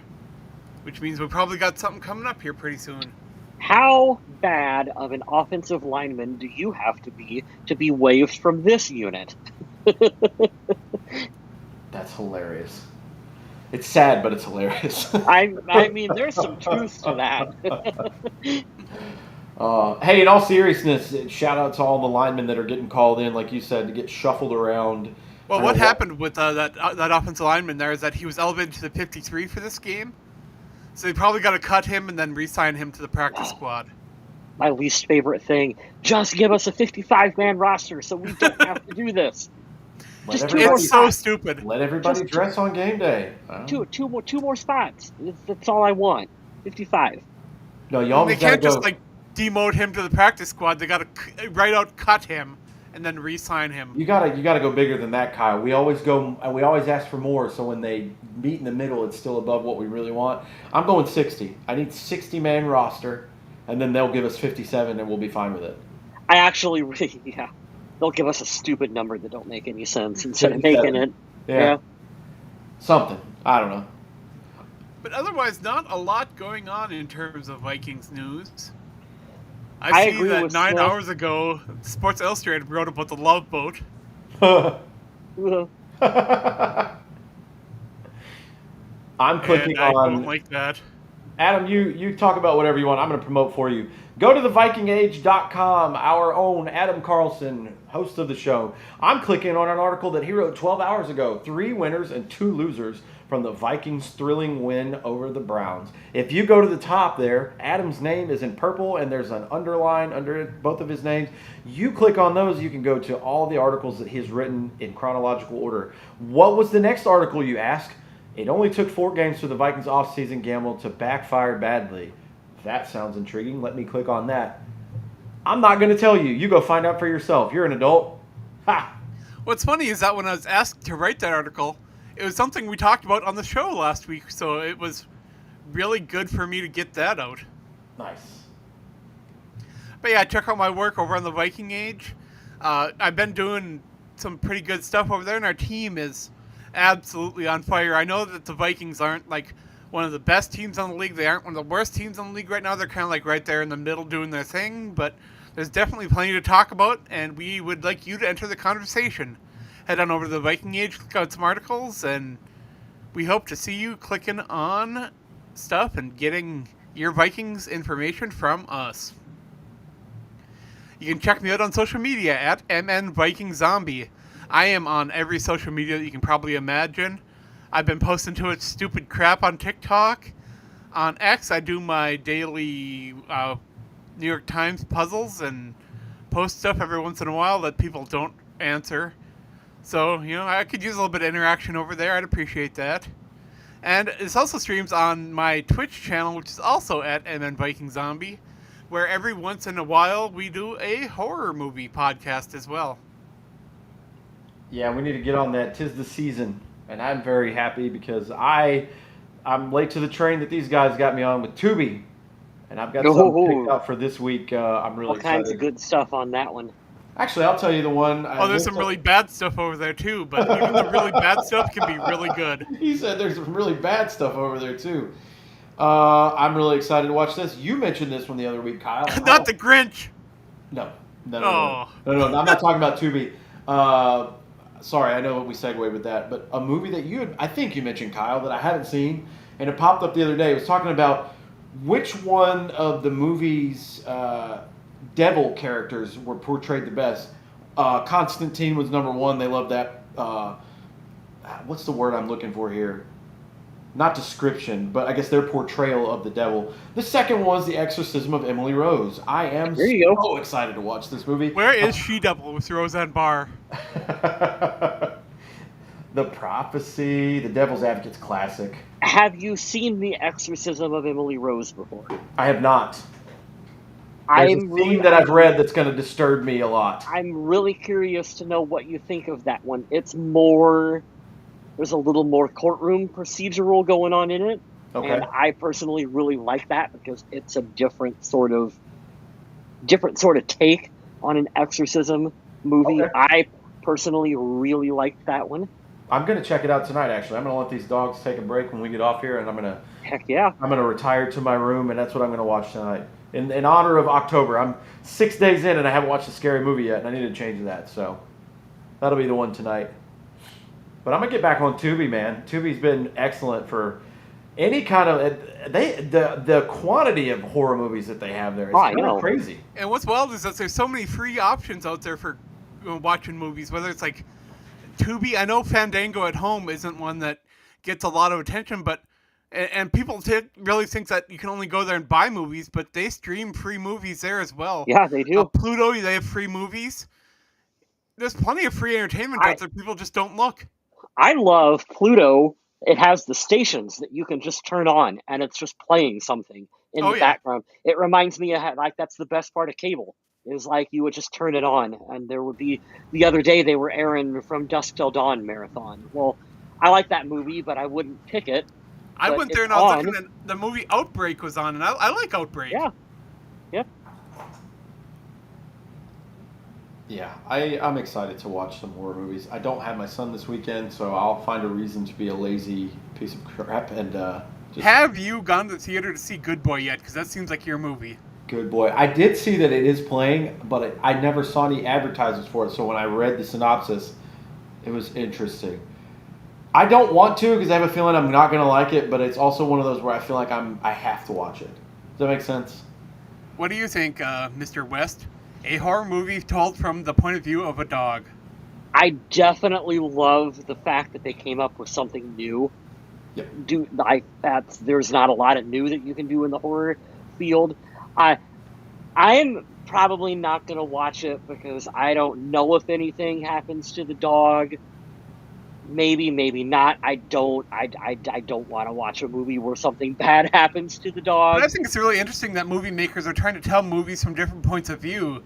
which means we probably got something coming up here pretty soon. How bad of an offensive lineman do you have to be waived from this unit? That's hilarious. It's sad, but it's hilarious. I mean, there's some truth to that. Hey, in all seriousness, shout out to all the linemen that are getting called in, like you said, to get shuffled around. Well, what happened with that offensive lineman there is that he was elevated to the 53 for this game. So they probably got to cut him and then re-sign him to the practice squad. My least favorite thing. Just give us a 55-man roster so we don't have to do this. It's so stupid. Let everybody dress on game day. Two more spots. That's all I want. 55. No, y'all. They can't just demote him to the practice squad. They got to right out cut him and then re-sign him. You gotta go bigger than that, Kyle. We always ask for more. So when they meet in the middle, it's still above what we really want. I'm going 60. I need 60-man roster, and then they'll give us 57, and we'll be fine with it. I actually they'll give us a stupid number that don't make any sense instead of making it. Yeah. Something. I don't know. But otherwise, not a lot going on in terms of Vikings news. I I see agree that with 9 hours ago, Sports Illustrated wrote about the Love Boat. I'm And clicking I don't on like that. Adam, you talk about whatever you want. I'm going to promote for you. Go to thevikingage.com. Our own Adam Carlson, host of the show. I'm clicking on an article that he wrote 12 hours ago. 3 winners and 2 losers from the Vikings' thrilling win over the Browns. If you go to the top there, Adam's name is in purple and there's an underline under both of his names. You click on those, you can go to all the articles that he's written in chronological order. What was the next article, you ask? It only took 4 games for the Vikings offseason gamble to backfire badly. That sounds intriguing. Let me click on that. I'm not going to tell you. You go find out for yourself. You're an adult. Ha! What's funny is that when I was asked to write that article, it was something we talked about on the show last week, so it was really good for me to get that out. Nice. But yeah, check out my work over on the Viking Age. I've been doing some pretty good stuff over there, and our team is absolutely on fire. I know that the Vikings aren't like one of the best teams in the league. They aren't one of the worst teams in the league right now. They're kind of like right there in the middle doing their thing, but there's definitely plenty to talk about, and we would like you to enter the conversation. Head on over to the Viking Age, click out some articles, and we hope to see you clicking on stuff and getting your Vikings information from us. You can check me out on social media at MNVikingZombie. I am on every social media that you can probably imagine. I've been posting to it stupid crap on TikTok. On X, I do my daily New York Times puzzles and post stuff every once in a while that people don't answer. So, I could use a little bit of interaction over there. I'd appreciate that. And this also streams on my Twitch channel, which is also at MNVikingZombie, where every once in a while we do a horror movie podcast as well. Yeah, we need to get on that. 'Tis the season, and I'm very happy because I'm late to the train that these guys got me on with Tubi, and I've got something picked out for this week. I'm really all excited. kinds of good stuff on that one. Actually, I'll tell you the one. There's some really bad stuff over there too, but even the really bad stuff can be really good. He said there's some really bad stuff over there too. I'm really excited to watch this. You mentioned this one the other week, Kyle. Not the Grinch. No. Oh. No. I'm not talking about Tubi. Sorry, I know we segued with that, but a movie that I think you mentioned, Kyle, that I hadn't seen, and it popped up the other day. It was talking about which one of the movie's devil characters were portrayed the best. Constantine was number 1. They loved that. What's the word I'm looking for here? Not description, but I guess their portrayal of the devil. The second was The Exorcism of Emily Rose. I am so excited to watch this movie. Where is She-Devil with Roseanne Barr? The Prophecy, The Devil's Advocate's classic. Have you seen The Exorcism of Emily Rose before? I have not. There's a theme that I've read that's going to disturb me a lot. I'm really curious to know what you think of that one. It's more... There's a little more courtroom procedural going on in it. Okay. And I personally really like that because it's a different sort of take on an exorcism movie. Okay. I personally really liked that one. I'm going to check it out tonight, actually. I'm going to let these dogs take a break when we get off here, and I'm going to retire to my room, and that's what I'm going to watch tonight. In honor of October. I'm 6 days in, and I haven't watched a scary movie yet, and I need to change that. So that'll be the one tonight. But I'm going to get back on Tubi, man. Tubi's been excellent for any kind of... The quantity of horror movies that they have there is kind of crazy. And what's wild is that there's so many free options out there for watching movies, whether it's like Tubi. I know Fandango at home isn't one that gets a lot of attention, but and people really think that you can only go there and buy movies, but they stream free movies there as well. Yeah, they do. Pluto, they have free movies. There's plenty of free entertainment out there. People just don't look. I love Pluto. It has the stations that you can just turn on, and it's just playing something in the background. It reminds me of that's the best part of cable. Is like you would just turn it on, and there would be... The other day they were airing From Dusk Till Dawn marathon. Well, I like that movie, but I wouldn't pick it. I went there and I was looking, and the movie Outbreak was on, and I like Outbreak. Yeah. Yep. Yeah, I'm excited to watch some horror movies. I don't have my son this weekend, so I'll find a reason to be a lazy piece of crap and Have you gone to the theater to see Good Boy yet? Because that seems like your movie. Good boy. I did see that it is playing, but I never saw any advertisements for it. So when I read the synopsis, it was interesting. I don't want to because I have a feeling I'm not going to like it, but it's also one of those where I feel like I have to watch it. Does that make sense? What do you think, Mr. West? A horror movie told from the point of view of a dog. I definitely love the fact that they came up with something new. Yep. There's not a lot of new that you can do in the horror field. I'm probably not going to watch it because I don't know if anything happens to the dog. Maybe not. I don't want to watch a movie where something bad happens to the dog. But I think it's really interesting that movie makers are trying to tell movies from different points of view.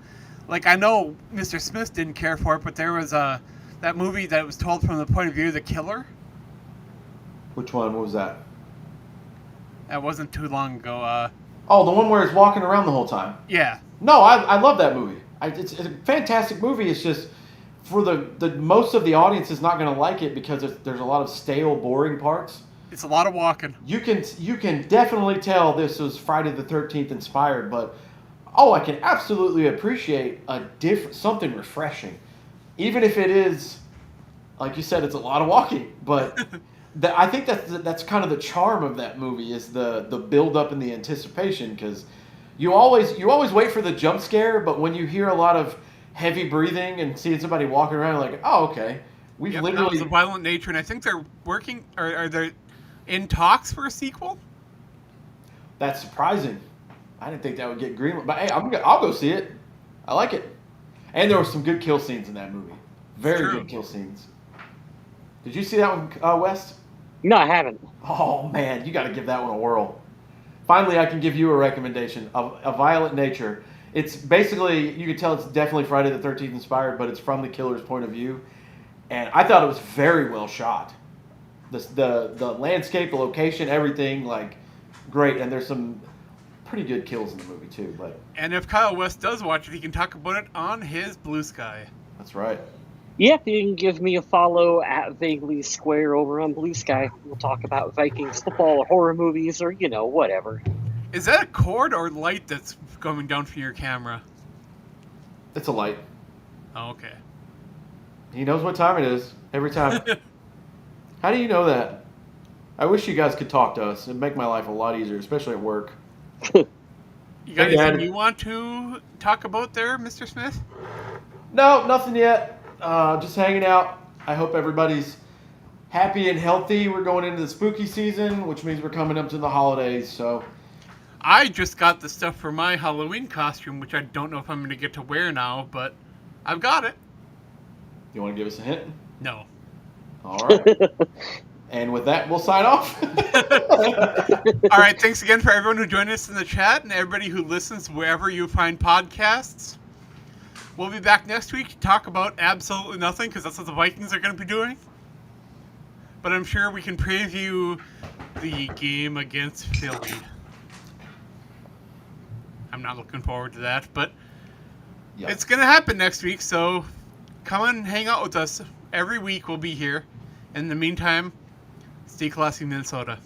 Like, I know Mr. Smith didn't care for it, but there was that movie that was told from the point of view of the killer. Which one? What was that? That wasn't too long ago. Oh, the one where he's walking around the whole time. Yeah. No, I love that movie. It's a fantastic movie. It's just for the most of the audience is not going to like it because there's a lot of stale, boring parts. It's a lot of walking. You can definitely tell this was Friday the 13th inspired, but I can absolutely appreciate something refreshing, even if it is, like you said, it's a lot of walking. But I think that's kind of the charm of that movie is the build up and the anticipation because you always wait for the jump scare, but when you hear a lot of heavy breathing and seeing somebody walking around, like, oh, okay, we've literally. That was a violent nature, and I think they're working. Are they in talks for a sequel? That's surprising. I didn't think that would get greenlit, but hey, I'll go see it. I like it, and there were some good kill scenes in that movie. Very good kill scenes. Did you see that one, West? No, I haven't. Oh man, you got to give that one a whirl. Finally, I can give you a recommendation of A Violent Nature. It's basically, you can tell it's definitely Friday the 13th inspired, but it's from the killer's point of view. And I thought it was very well shot. The landscape, the location, everything, like, great. And there's some pretty good kills in the movie, too. And if Kyle West does watch it, he can talk about it on his Blue Sky. That's right. Yep, you can give me a follow at Vaguely Square over on Blue Sky. We'll talk about Vikings football or horror movies or, whatever. Is that a cord or light that's going down from your camera? It's a light. Oh, okay. He knows what time it is every time. How do you know that? I wish you guys could talk to us. It'd make my life a lot easier, especially at work. You got Hey, anything Dad. you want to talk about there, Mr. Smith? No, nothing yet. Just hanging out. I hope everybody's happy and healthy. We're going into the spooky season, which means we're coming up to the holidays. So I just got the stuff for my Halloween costume, which I don't know if I'm going to get to wear now, but I've got it. you want to give us a hint? No. All right. And with that, we'll sign off. All right, thanks again for everyone who joined us in the chat and everybody who listens wherever you find podcasts. We'll be back next week to talk about absolutely nothing because that's what the Vikings are going to be doing. But I'm sure we can preview the game against Philly. I'm not looking forward to that, but it's going to happen next week, so come and hang out with us. Every week we'll be here. In the meantime, stay classy, Minnesota.